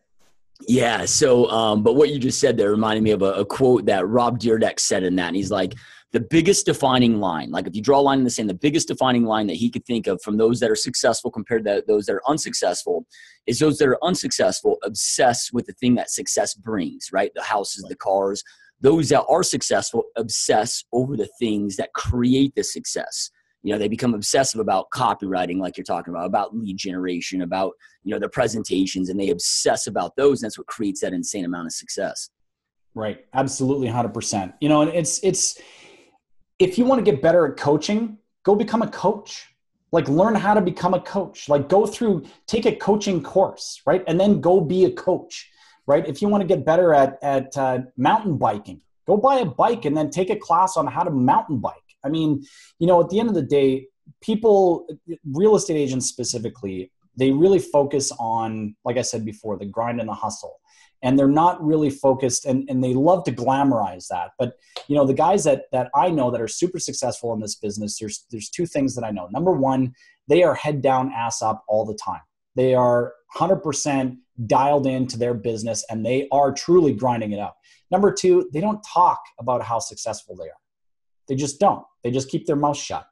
Yeah. So, but what you just said there reminded me of a quote that Rob Dyrdek said in that. And he's like, the biggest defining line, like if you draw a line in the sand, the biggest defining line that he could think of from those that are successful compared to those that are unsuccessful is those that are unsuccessful obsess with the thing that success brings, right? The houses, the cars. Those that are successful obsess over the things that create the success. You know, they become obsessive about copywriting, like you're talking about lead generation, about, you know, the presentations, and they obsess about those. And that's what creates that insane amount of success. Right. Absolutely. 100%. You know, and it's, if you want to get better at coaching, go become a coach. Like, learn how to become a coach. Like, take a coaching course, right? And then go be a coach, right? If you want to get better at mountain biking, go buy a bike and then take a class on how to mountain bike. I mean, you know, at the end of the day, people, real estate agents specifically, they really focus on, like I said before, the grind and the hustle. And they're not really focused, and they love to glamorize that. But, you know, the guys that I know that are super successful in this business, there's two things that I know. Number one, they are head down, ass up all the time. They are 100% dialed into their business, and they are truly grinding it out. Number two, they don't talk about how successful they are. They just don't. They just keep their mouth shut,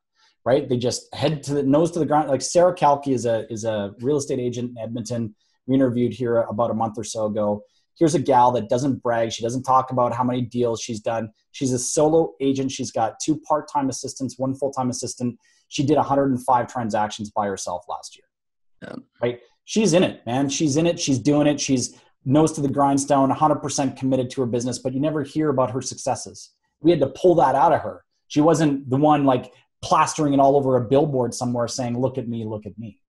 right? They just nose to the ground. Like Sarah Kalki is a real estate agent in Edmonton. We interviewed here about a month or so ago. Here's a gal that doesn't brag. She doesn't talk about how many deals she's done. She's a solo agent. She's got 2 part-time assistants, 1 full-time assistant. She did 105 transactions by herself last year, right? She's in it, man. She's in it. She's doing it. She's nose to the grindstone, 100% committed to her business, but you never hear about her successes. We had to pull that out of her. She wasn't the one like plastering it all over a billboard somewhere saying, look at me, look at me.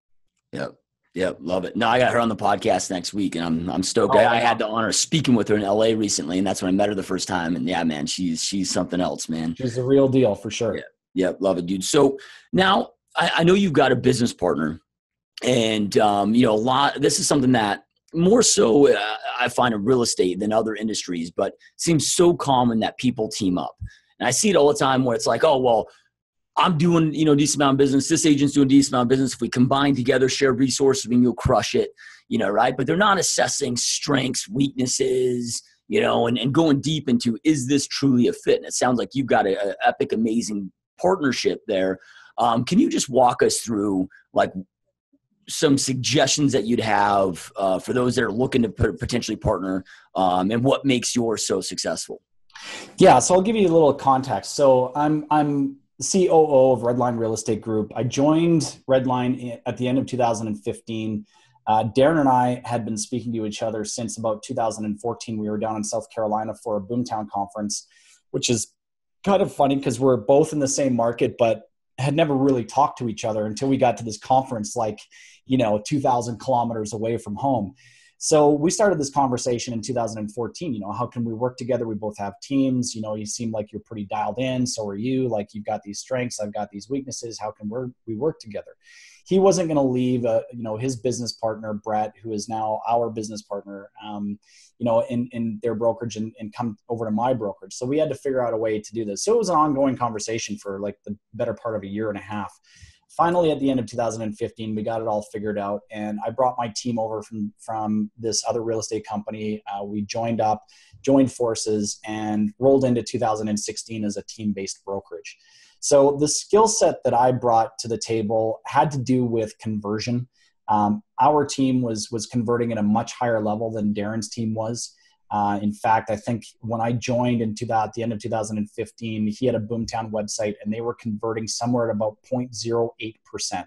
Yep. Yep. Love it. No, I got her on the podcast next week, and I'm stoked. Oh, I had the honor of speaking with her in LA recently, and that's when I met her the first time. And yeah, man, she's something else, man. She's the real deal for sure. Yeah. Yep. Love it, dude. So now I know you've got a business partner, and this is something that more so I find in real estate than other industries, but seems so common that people team up. And I see it all the time where it's like, oh, well, I'm doing, decent amount of business. This agent's doing a decent amount of business. If we combine together, share resources, you'll crush it, right? But they're not assessing strengths, weaknesses, and going deep into, is this truly a fit? And it sounds like you've got an epic, amazing partnership there. Can you just walk us through like some suggestions that you'd have for those that are looking to potentially partner and what makes yours so successful? Yeah. So I'll give you a little context. So I'm COO of Redline Real Estate Group. I joined Redline at the end of 2015. Darren and I had been speaking to each other since about 2014. We were down in South Carolina for a Boomtown conference, which is kind of funny because we're both in the same market, but had never really talked to each other until we got to this conference, 2,000 kilometers away from home. So we started this conversation in 2014, how can we work together? We both have teams, you seem like you're pretty dialed in. So are you, like you've got these strengths, I've got these weaknesses. How can we work together? He wasn't going to leave, his business partner, Brett, who is now our business partner, in their brokerage and come over to my brokerage. So we had to figure out a way to do this. So it was an ongoing conversation for like the better part of a year and a half. Finally, at the end of 2015, we got it all figured out, and I brought my team over from this other real estate company. We joined forces, and rolled into 2016 as a team-based brokerage. So the skill set that I brought to the table had to do with conversion. Our team was converting at a much higher level than Darren's team was. In fact, I think when I joined at the end of 2015, he had a Boomtown website and they were converting somewhere at about 0.08%.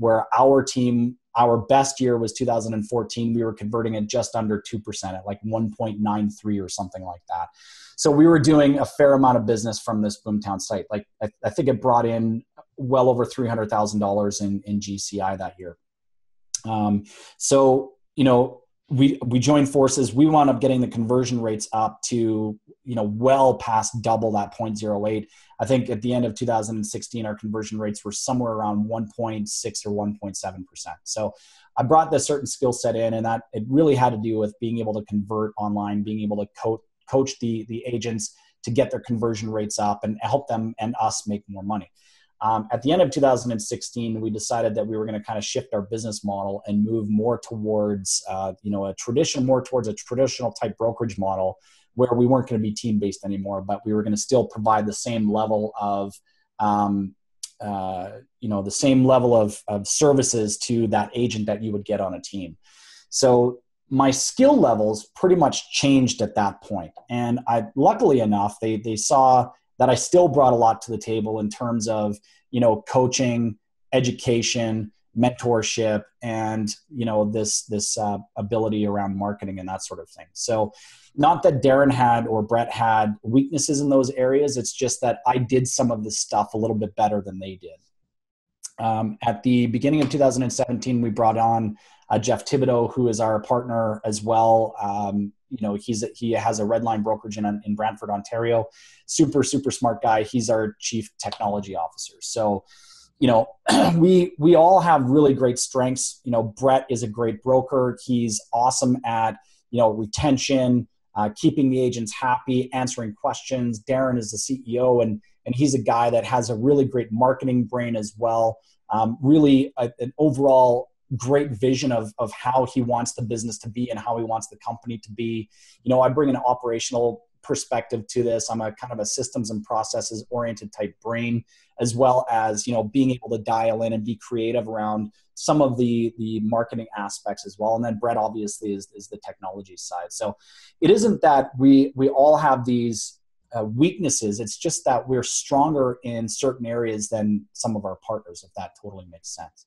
Where our team, our best year was 2014. We were converting at just under 2% at like 1.93 or something like that. So we were doing a fair amount of business from this Boomtown site. Like I think it brought in well over $300,000 in GCI that year. We joined forces. We wound up getting the conversion rates up to, well past double that 0.08. I think at the end of 2016, our conversion rates were somewhere around 1.6 or 1.7%. So I brought this certain skill set in, and that it really had to do with being able to convert online, being able to coach the agents to get their conversion rates up and help them and us make more money. At the end of 2016, we decided that we were going to kind of shift our business model and move more towards, a traditional type brokerage model where we weren't going to be team-based anymore, but we were going to still provide the same level of, services to that agent that you would get on a team. So my skill levels pretty much changed at that point. And luckily enough, they saw that I still brought a lot to the table in terms of, coaching, education, mentorship, and, this ability around marketing and that sort of thing. So not that Darren had or Brett had weaknesses in those areas. It's just that I did some of this stuff a little bit better than they did. At the beginning of 2017, we brought on Jeff Thibodeau, who is our partner as well. He has a Redline brokerage in Brantford, Ontario. Super, super smart guy. He's our chief technology officer. So, we all have really great strengths. Brett is a great broker. He's awesome at, retention, keeping the agents happy, answering questions. Darren is the CEO, and he's a guy that has a really great marketing brain as well. Really an overall great vision of how he wants the business to be and how he wants the company to be. I bring an operational perspective to this. I'm a kind of a systems and processes oriented type brain, as well as, being able to dial in and be creative around some of the marketing aspects as well. And then Brett obviously is the technology side. So it isn't that we all have these weaknesses. It's just that we're stronger in certain areas than some of our partners, if that totally makes sense.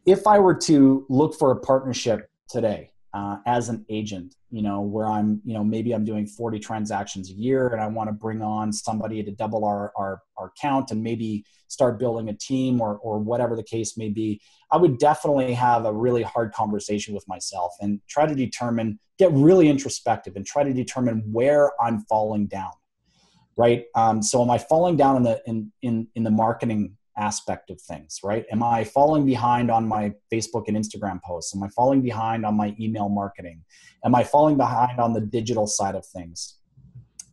If I were to look for a partnership today, as an agent, where I'm, maybe I'm doing 40 transactions a year and I want to bring on somebody to double our count and maybe start building a team or whatever the case may be, I would definitely have a really hard conversation with myself and try to get really introspective and try to determine where I'm falling down. Right. So am I falling down in the marketing aspect of things, right? Am I falling behind on my Facebook and Instagram posts? Am I falling behind on my email marketing? Am I falling behind on the digital side of things?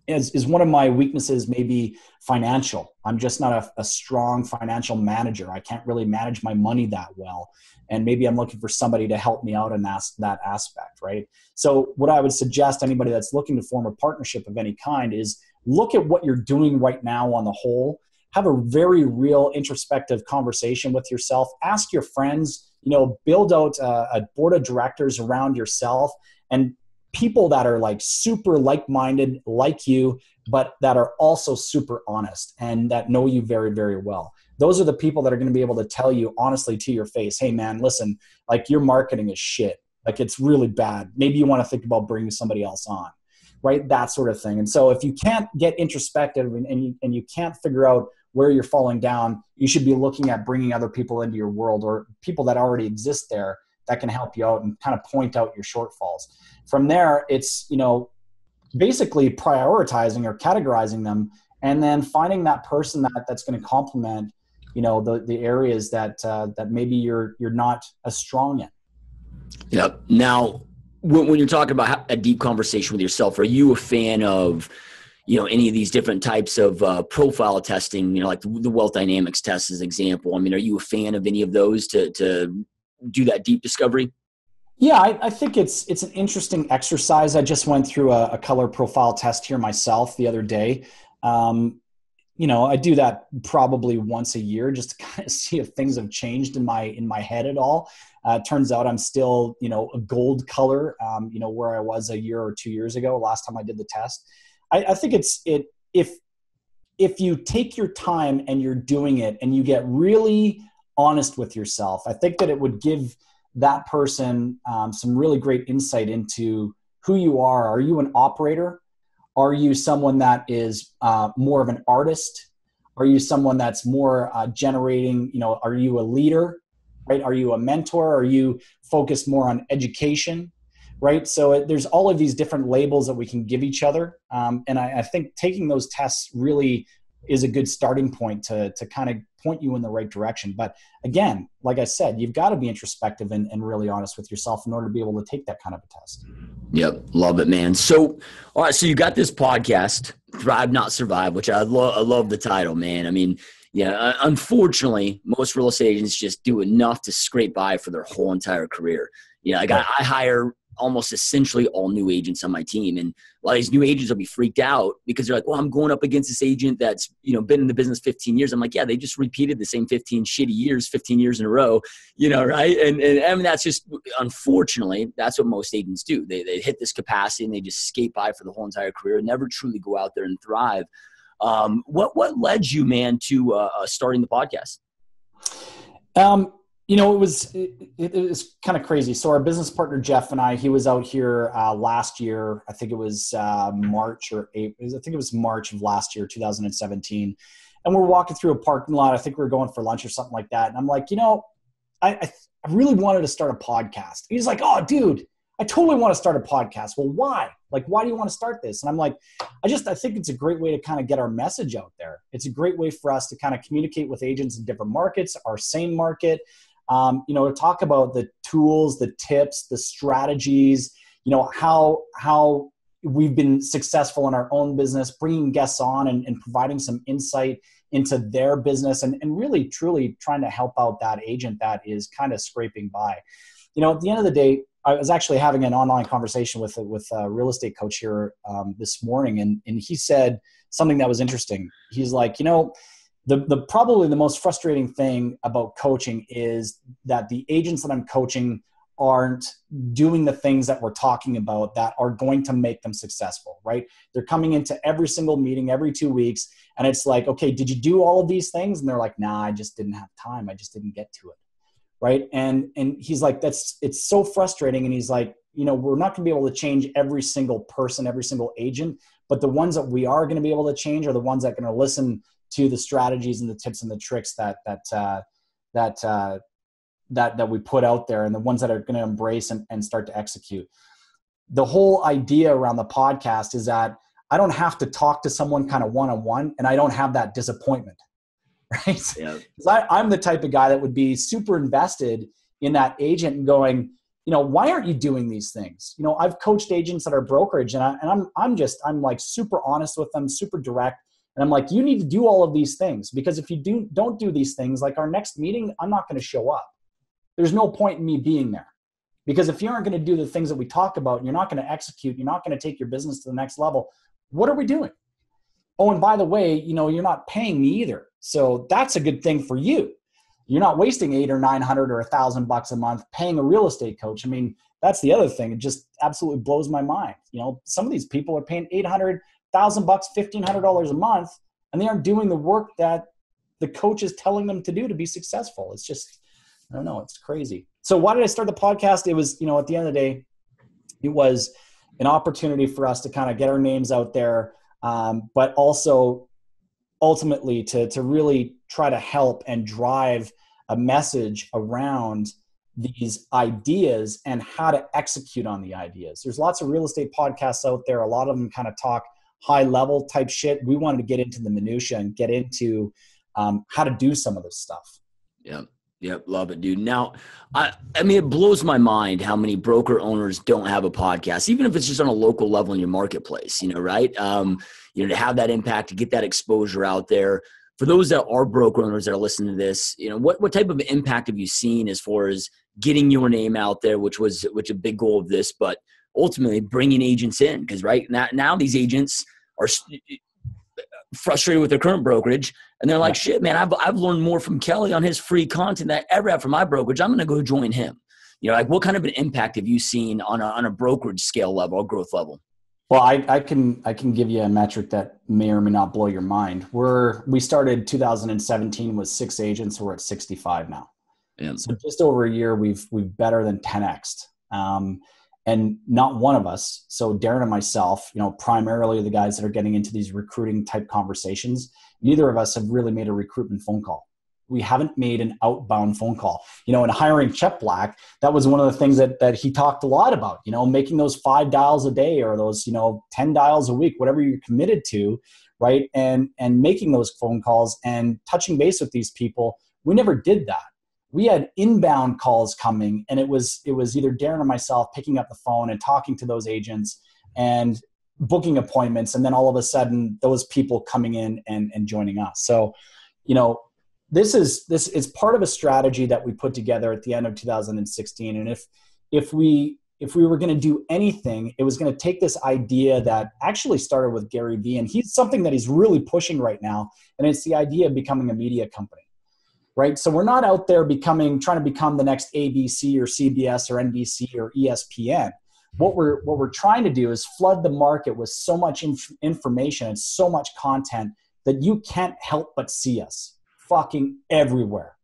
Is one of my weaknesses maybe financial? I'm just not a strong financial manager. I can't really manage my money that well. And maybe I'm looking for somebody to help me out in that aspect, right? So what I would suggest anybody that's looking to form a partnership of any kind is look at what you're doing right now on the whole. Have a very real introspective conversation with yourself. Ask your friends, build out a board of directors around yourself and people that are like super like-minded like you, but that are also super honest and that know you very, very well. Those are the people that are going to be able to tell you honestly to your face, hey man, listen, like your marketing is shit. Like it's really bad. Maybe you want to think about bringing somebody else on, right? That sort of thing. And so if you can't get introspective and you can't figure out where you're falling down, you should be looking at bringing other people into your world or people that already exist there that can help you out and kind of point out your shortfalls. From there, it's, basically prioritizing or categorizing them and then finding that person that's going to complement, the areas that maybe you're not as strong in. Yep. Now, when you're talking about a deep conversation with yourself, are you a fan of any of these different types of profile testing, like the Wealth Dynamics test as an example? I mean, are you a fan of any of those to do that deep discovery? Yeah, I think it's an interesting exercise. I just went through a color profile test here myself the other day. I do that probably once a year just to kind of see if things have changed in my head at all. Turns out I'm still, a gold color, where I was a year or 2 years ago, last time I did the test. I think if you take your time and you're doing it and you get really honest with yourself, I think that it would give that person some really great insight into who you are. Are you an operator? Are you someone that is more of an artist? Are you someone that's more generating, are you a leader, right? Are you a mentor? Are you focused more on education? Right. So there's all of these different labels that we can give each other. And I think taking those tests really is a good starting point to kind of point you in the right direction. But again, like I said, you've got to be introspective and really honest with yourself in order to be able to take that kind of a test. Yep. Love it, man. So, all right. So you got this podcast, Thrive Not Survive, which I love the title, man. I mean, yeah, unfortunately, most real estate agents just do enough to scrape by for their whole entire career. I hire almost essentially all new agents on my team. And a lot of these new agents will be freaked out because they're like, well, I'm going up against this agent that's, been in the business 15 years. I'm like, yeah, they just repeated the same 15 shitty years, 15 years in a row, right? And I mean, that's just, unfortunately, that's what most agents do. They hit this capacity and they just skate by for the whole entire career and never truly go out there and thrive. What led you, man, to starting the podcast? It was kind of crazy. So our business partner, Jeff, and he was out here last year. I think it was March or April. I think it was March of last year, 2017. And we're walking through a parking lot. I think we were going for lunch or something like that. And I'm like, I really wanted to start a podcast. He's like, oh, dude, I totally want to start a podcast. Well, why? Like, why do you want to start this? And I'm like, I think it's a great way to kind of get our message out there. It's a great way for us to kind of communicate with agents in different markets, our same market. To talk about the tools, the tips, the strategies, how we've been successful in our own business, bringing guests on and providing some insight into their business and really truly trying to help out that agent that is kind of scraping by. At the end of the day, I was actually having an online conversation with a real estate coach here this morning, and he said something that was interesting. He's like, the probably the most frustrating thing about coaching is that the agents that I'm coaching aren't doing the things that we're talking about that are going to make them successful, right? They're coming into every single meeting every 2 weeks. And it's like, okay, did you do all of these things? And they're like, nah, I just didn't have time. I just didn't get to it. Right. And he's like, it's so frustrating. And he's like, we're not going to be able to change every single person, every single agent, but the ones that we are going to be able to change are the ones that are going to listen to the strategies and the tips and the tricks that we put out there, and the ones that are going to embrace and start to execute. The whole idea around the podcast is that I don't have to talk to someone kind of one-on-one, and I don't have that disappointment, right? Yeah. I'm the type of guy that would be super invested in that agent and going, why aren't you doing these things? I've coached agents at our brokerage, and I'm like super honest with them, super direct. And I'm like, you need to do all of these things, because if you don't do these things, like our next meeting, I'm not going to show up. There's no point in me being there, because if you aren't going to do the things that we talk about and you're not going to execute, you're not going to take your business to the next level. What are we doing? Oh, and by the way, you're not paying me either. So that's a good thing for you. You're not wasting $800 or $900 or $1,000 a month paying a real estate coach. I mean, that's the other thing. It just absolutely blows my mind. Some of these people are paying $800, $1,000, $1,500 a month, and they aren't doing the work that the coach is telling them to do to be successful. It's just, I don't know. It's crazy. So why did I start the podcast? It was, at the end of the day, it was an opportunity for us to kind of get our names out there, but also ultimately to really try to help and drive a message around these ideas and how to execute on the ideas. There's lots of real estate podcasts out there. A lot of them kind of talk high level type shit. We wanted to get into the minutia and get into how to do some of this stuff. Yeah. Yep. Love it, dude. Now, I mean, it blows my mind how many broker owners don't have a podcast, even if it's just on a local level in your marketplace, right? To have that impact, to get that exposure out there. For those that are broker owners that are listening to this, what type of impact have you seen as far as getting your name out there, which a big goal of this, but ultimately bringing agents in? Because right now these agents are frustrated with their current brokerage, and they're like, shit, man, I've learned more from Kelley on his free content that I ever have from my brokerage. I'm going to go join him. What kind of an impact have you seen on a brokerage scale level or growth level? Well, I can give you a metric that may or may not blow your mind. We started 2017 with 6 agents. We're at 65 now. Yeah. So just over a year, we've better than 10x'd. And not one of us, so Darren and myself, primarily the guys that are getting into these recruiting type conversations, neither of us have really made a recruitment phone call. We haven't made an outbound phone call. In hiring Chet Black, that was one of the things that he talked a lot about, making those 5 dials a day or those, 10 dials a week, whatever you're committed to, right? And making those phone calls and touching base with these people. We never did that. We had inbound calls coming, and it was either Darren or myself picking up the phone and talking to those agents and booking appointments. And then all of a sudden those people coming in and joining us. So, this is part of a strategy that we put together at the end of 2016. And if we were going to do anything, it was going to take this idea that actually started with Gary Vee, and he's something that he's really pushing right now. And it's the idea of becoming a media company. Right. So we're not out there trying to become the next ABC or CBS or NBC or ESPN. What we're trying to do is flood the market with so much information and so much content that you can't help but see us fucking everywhere.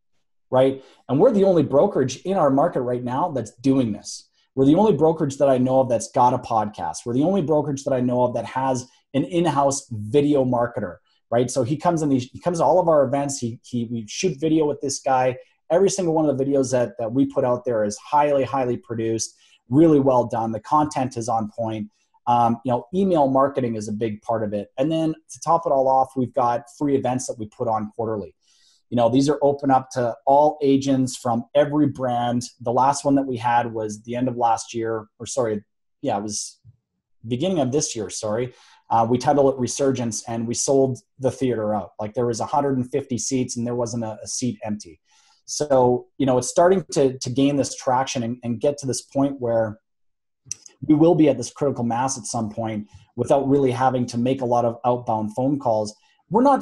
Right. And we're the only brokerage in our market right now that's doing this. We're the only brokerage that I know of that's got a podcast. We're the only brokerage that I know of that has an in-house video marketer. Right. So he comes to all of our events. We shoot video with this guy. Every single one of the videos that we put out there is highly, highly produced, really well done. The content is on point. Email marketing is a big part of it. And then to top it all off, we've got free events that we put on quarterly. These are open up to all agents from every brand. The last one that we had was the end of last year, it was beginning of this year. We titled it Resurgence, and we sold the theater out. Like there was 150 seats and there wasn't a seat empty. So, it's starting to gain this traction and get to this point where we will be at this critical mass at some point without really having to make a lot of outbound phone calls. We're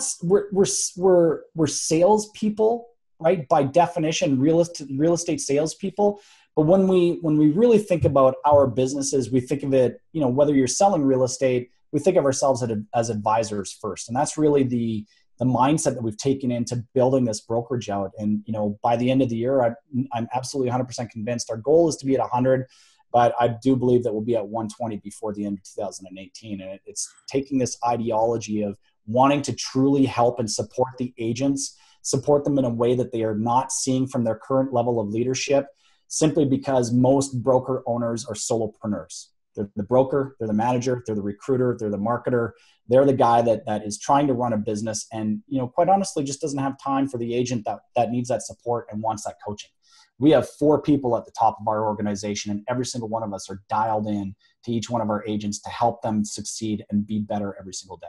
salespeople, right? By definition, real estate salespeople. But when we really think about our businesses, we think of it, whether you're selling real estate, we think of ourselves as advisors first. And that's really the mindset that we've taken into building this brokerage out. And, by the end of the year, I'm absolutely 100% convinced our goal is to be at 100. but I do believe that we'll be at 120 before the end of 2018. And it's taking this ideology of wanting to truly help and support the agents, support them in a way that they are not seeing from their current level of leadership, simply because most broker owners are solopreneurs. They're the broker, they're the manager, they're the recruiter, they're the marketer. They're the guy that is trying to run a business and, quite honestly, just doesn't have time for the agent that needs that support and wants that coaching. We have 4 people at the top of our organization, and every single one of us are dialed in to each one of our agents to help them succeed and be better every single day.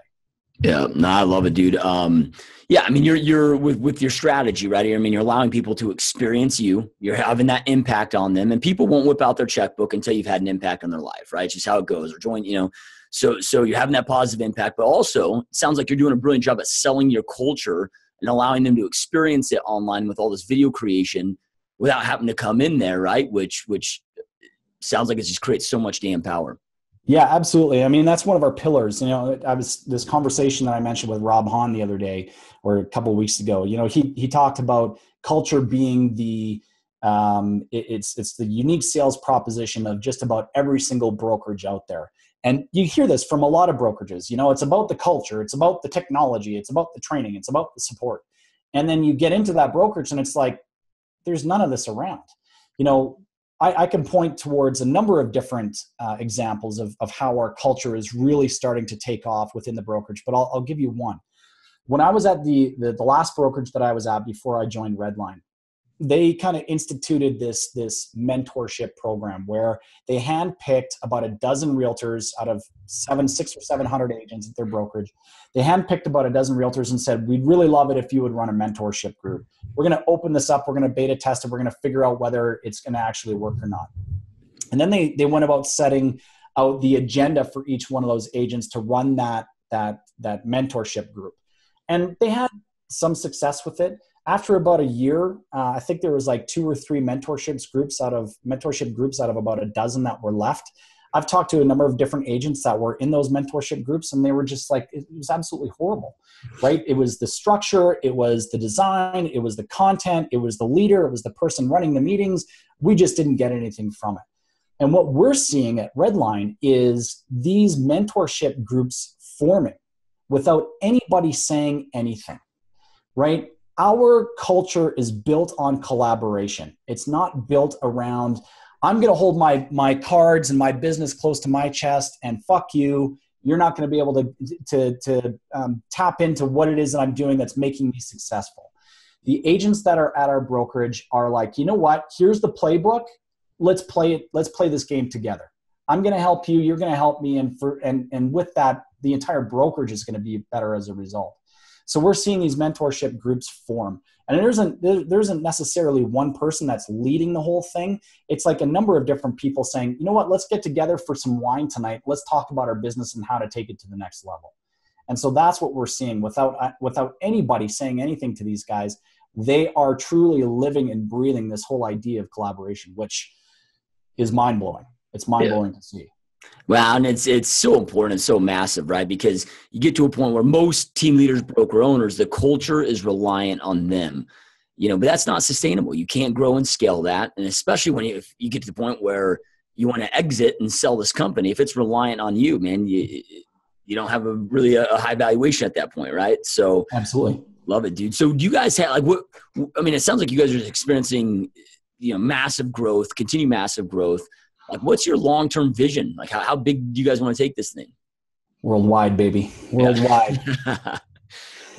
Yeah, no, I love it, dude. Yeah, I mean, you're with your strategy right here. I mean, you're allowing people to experience you. You're having that impact on them, and people won't whip out their checkbook until you've had an impact on their life, right? It's just how it goes. Or join, So you're having that positive impact, but also it sounds like you're doing a brilliant job at selling your culture and allowing them to experience it online with all this video creation without having to come in there, right? Which sounds like it just creates so much damn power. Yeah, absolutely. I mean, that's one of our pillars. This conversation that I mentioned with Rob Hahn the other day or a couple of weeks ago, he talked about culture being it's the unique sales proposition of just about every single brokerage out there. And you hear this from a lot of brokerages. It's about the culture, it's about the technology, it's about the training, it's about the support. And then you get into that brokerage and it's like, there's none of this around. I can point towards a number of different examples of how our culture is really starting to take off within the brokerage, but I'll give you one. When I was at the last brokerage that I was at before I joined Redline, they kind of instituted this mentorship program where they handpicked about a dozen realtors out of 600 or 700 agents at their brokerage. They handpicked about a dozen realtors and said, we'd really love it if you would run a mentorship group. We're going to open this up. We're going to beta test it. We're going to figure out whether it's going to actually work or not. And then they went about setting out the agenda for each one of those agents to run that mentorship group. And they had some success with it. After about a year, I think there was like 2 or 3 mentorship groups out of about a dozen that were left. I've talked to a number of different agents that were in those mentorship groups, and they were just like, it was absolutely horrible, right? It was the structure, it was the design, it was the content, it was the leader, it was the person running the meetings. We just didn't get anything from it. And what we're seeing at Redline is these mentorship groups forming without anybody saying anything, right? Our culture is built on collaboration. It's not built around, I'm going to hold my cards and my business close to my chest and fuck you. You're not going to be able to tap into what it is that I'm doing that's making me successful. The agents that are at our brokerage are like, you know what? Here's the playbook. Let's play it. Let's play this game together. I'm going to help you. You're going to help me. And with that, the entire brokerage is going to be better as a result. So we're seeing these mentorship groups form. And there isn't necessarily one person that's leading the whole thing. It's like a number of different people saying, you know what, let's get together for some wine tonight. Let's talk about our business and how to take it to the next level. And so that's what we're seeing without anybody saying anything to these guys. They are truly living and breathing this whole idea of collaboration, which is mind-blowing. It's mind-blowing to see. Well, and it's so important and so massive, right? Because you get to a point where most team leaders, broker owners, the culture is reliant on them, but that's not sustainable. You can't grow and scale that. And especially when if you get to the point where you want to exit and sell this company, if it's reliant on you, man, you don't have a high valuation at that point, right? So absolutely. Love it, dude. So do you guys have it sounds like you guys are experiencing, massive growth, continued massive growth. Like, what's your long-term vision? Like, how big do you guys want to take this thing? Worldwide, baby. Worldwide.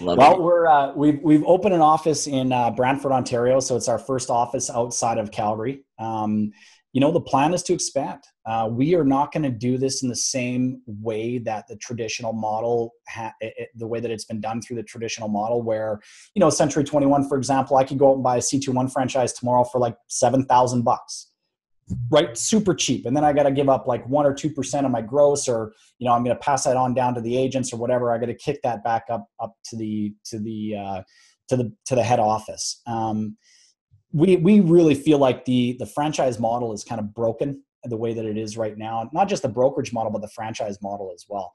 Well, we've opened an office in Brantford, Ontario. So it's our first office outside of Calgary. The plan is to expand. We are not going to do this in the same way that the traditional model, the way that it's been done through the traditional model where, Century 21, for example, I could go out and buy a C21 franchise tomorrow for like $7,000. Right? Super cheap. And then I got to give up like 1 or 2% of my gross, or, I'm going to pass that on down to the agents or whatever. I got to kick that back up to the head office. We really feel like the franchise model is kind of broken the way that it is right now, not just the brokerage model, but the franchise model as well.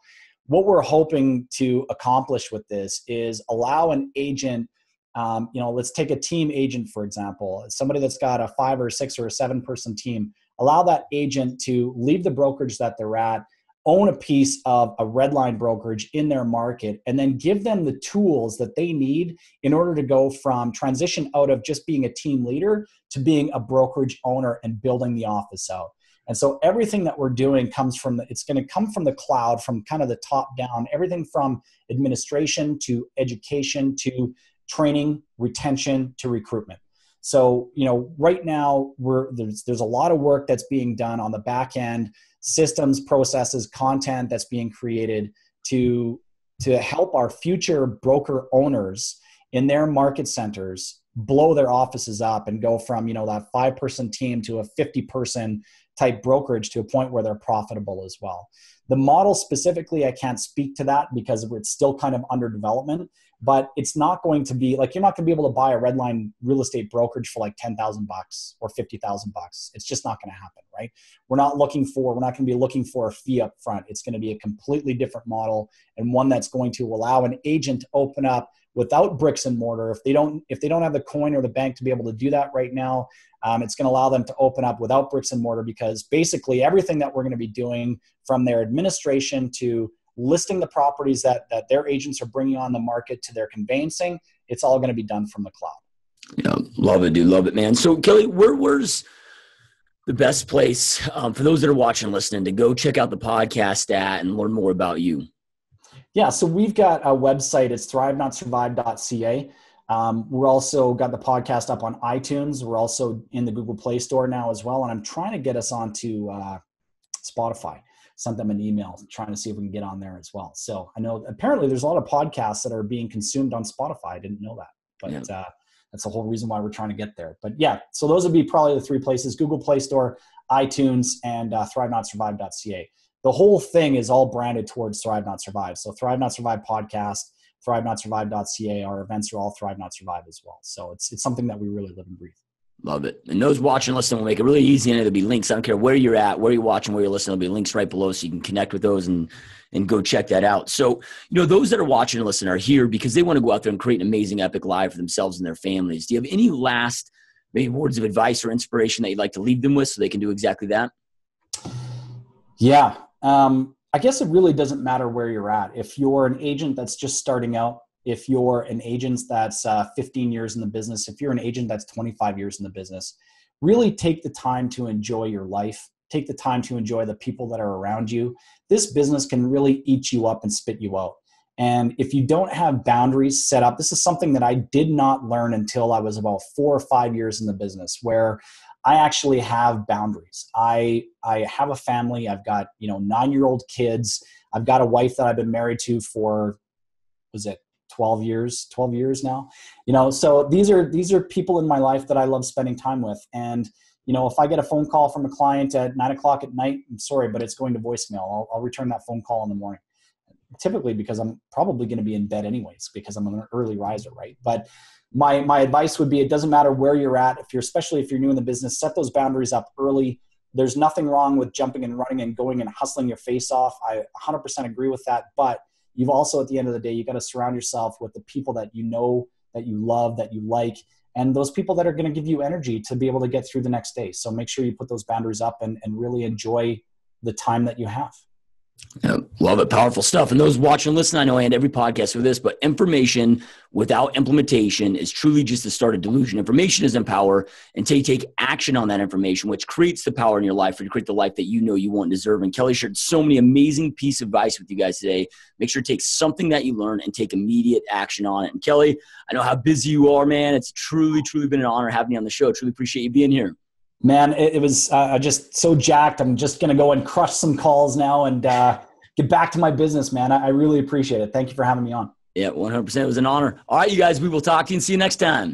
What we're hoping to accomplish with this is allow an agent, let's take a team agent, for example, somebody that's got a 5 or 6 or a 7 person team. allow that agent to leave the brokerage that they're at, own a piece of a red line brokerage in their market, and then give them the tools that they need in order to go from transition out of just being a team leader to being a brokerage owner and building the office out. And so everything that we're doing it's going to come from the cloud, from kind of the top down, everything from administration to education to training, retention to recruitment. So, right now there's a lot of work that's being done on the back end, systems, processes, content that's being created to help our future broker owners in their market centers blow their offices up and go from, that 5-person team to a 50-person type brokerage to a point where they're profitable as well. The model specifically, I can't speak to that because it's still kind of under development, but it's not going to be like, you're not going to be able to buy a red line real estate brokerage for like $10,000 or $50,000. It's just not going to happen, right? We're not going to be looking for a fee up front. It's going to be a completely different model, and one that's going to allow an agent to open up without bricks and mortar. If they don't have the coin or the bank to be able to do that right now, it's going to allow them to open up without bricks and mortar, because basically everything that we're going to be doing, from their administration to listing the properties that their agents are bringing on the market to their conveyancing, it's all going to be done from the cloud. Yeah, love it, dude. Love it, man. So Kelley, where's the best place for those that are watching, listening, to go check out the podcast at and learn more about you? Yeah, so we've got a website. It's thrivenotsurvive.ca. We're also got the podcast up on iTunes. We're also in the Google Play Store now as well. And I'm trying to get us onto Spotify. Sent them an email trying to see if we can get on there as well. So I know apparently there's a lot of podcasts that are being consumed on Spotify. I didn't know that, but that's the whole reason why we're trying to get there. But yeah, so those would be probably the 3 places: Google Play Store, iTunes, and thrivenotsurvive.ca. The whole thing is all branded towards Thrive Not Survive. So Thrive Not Survive podcast, thrivenotsurvive.ca, our events are all Thrive Not Survive as well. So it's something that we really live and breathe. Love it. And those watching, listening, will make it really easy. And there'll be links. I don't care where you're at, where you're watching, where you're listening. There'll be links right below so you can connect with those and go check that out. So, those that are watching and listening are here because they want to go out there and create an amazing, epic life for themselves and their families. Do you have any last maybe words of advice or inspiration that you'd like to leave them with so they can do exactly that? Yeah. I guess it really doesn't matter where you're at. If you're an agent that's just starting out, if you're an agent that's 15 years in the business, if you're an agent that's 25 years in the business, really take the time to enjoy your life. Take the time to enjoy the people that are around you. This business can really eat you up and spit you out. And if you don't have boundaries set up, this is something that I did not learn until I was about 4 or 5 years in the business, where I actually have boundaries. I have a family. I've got 9-year-old kids. I've got a wife that I've been married to for 12 years now, so these are people in my life that I love spending time with. And, if I get a phone call from a client at 9:00 at night, I'm sorry, but it's going to voicemail. I'll return that phone call in the morning, typically because I'm probably going to be in bed anyways, because I'm an early riser. Right. But my advice would be, it doesn't matter where you're at. Especially if you're new in the business, set those boundaries up early. There's nothing wrong with jumping and running and going and hustling your face off. I 100% agree with that. But you've also, at the end of the day, you got to surround yourself with the people that you know, that you love, that you like, and those people that are going to give you energy to be able to get through the next day. So make sure you put those boundaries up and really enjoy the time that you have. Yeah, love it. Powerful stuff. And those watching and listening, I know I end every podcast with this, but information without implementation is truly just the start of delusion. Information doesn't power until you take action on that information, which creates the power in your life, or you create the life that you know you want and deserve. And Kelley shared so many amazing pieces of advice with you guys today. Make sure to take something that you learn and take immediate action on it. And Kelley, I know how busy you are, man. It's truly, truly been an honor having you on the show. Truly appreciate you being here. Man, it was just so jacked. I'm just going to go and crush some calls now and get back to my business, man. I really appreciate it. Thank you for having me on. Yeah, 100%. It was an honor. All right, you guys, we will talk to you and see you next time.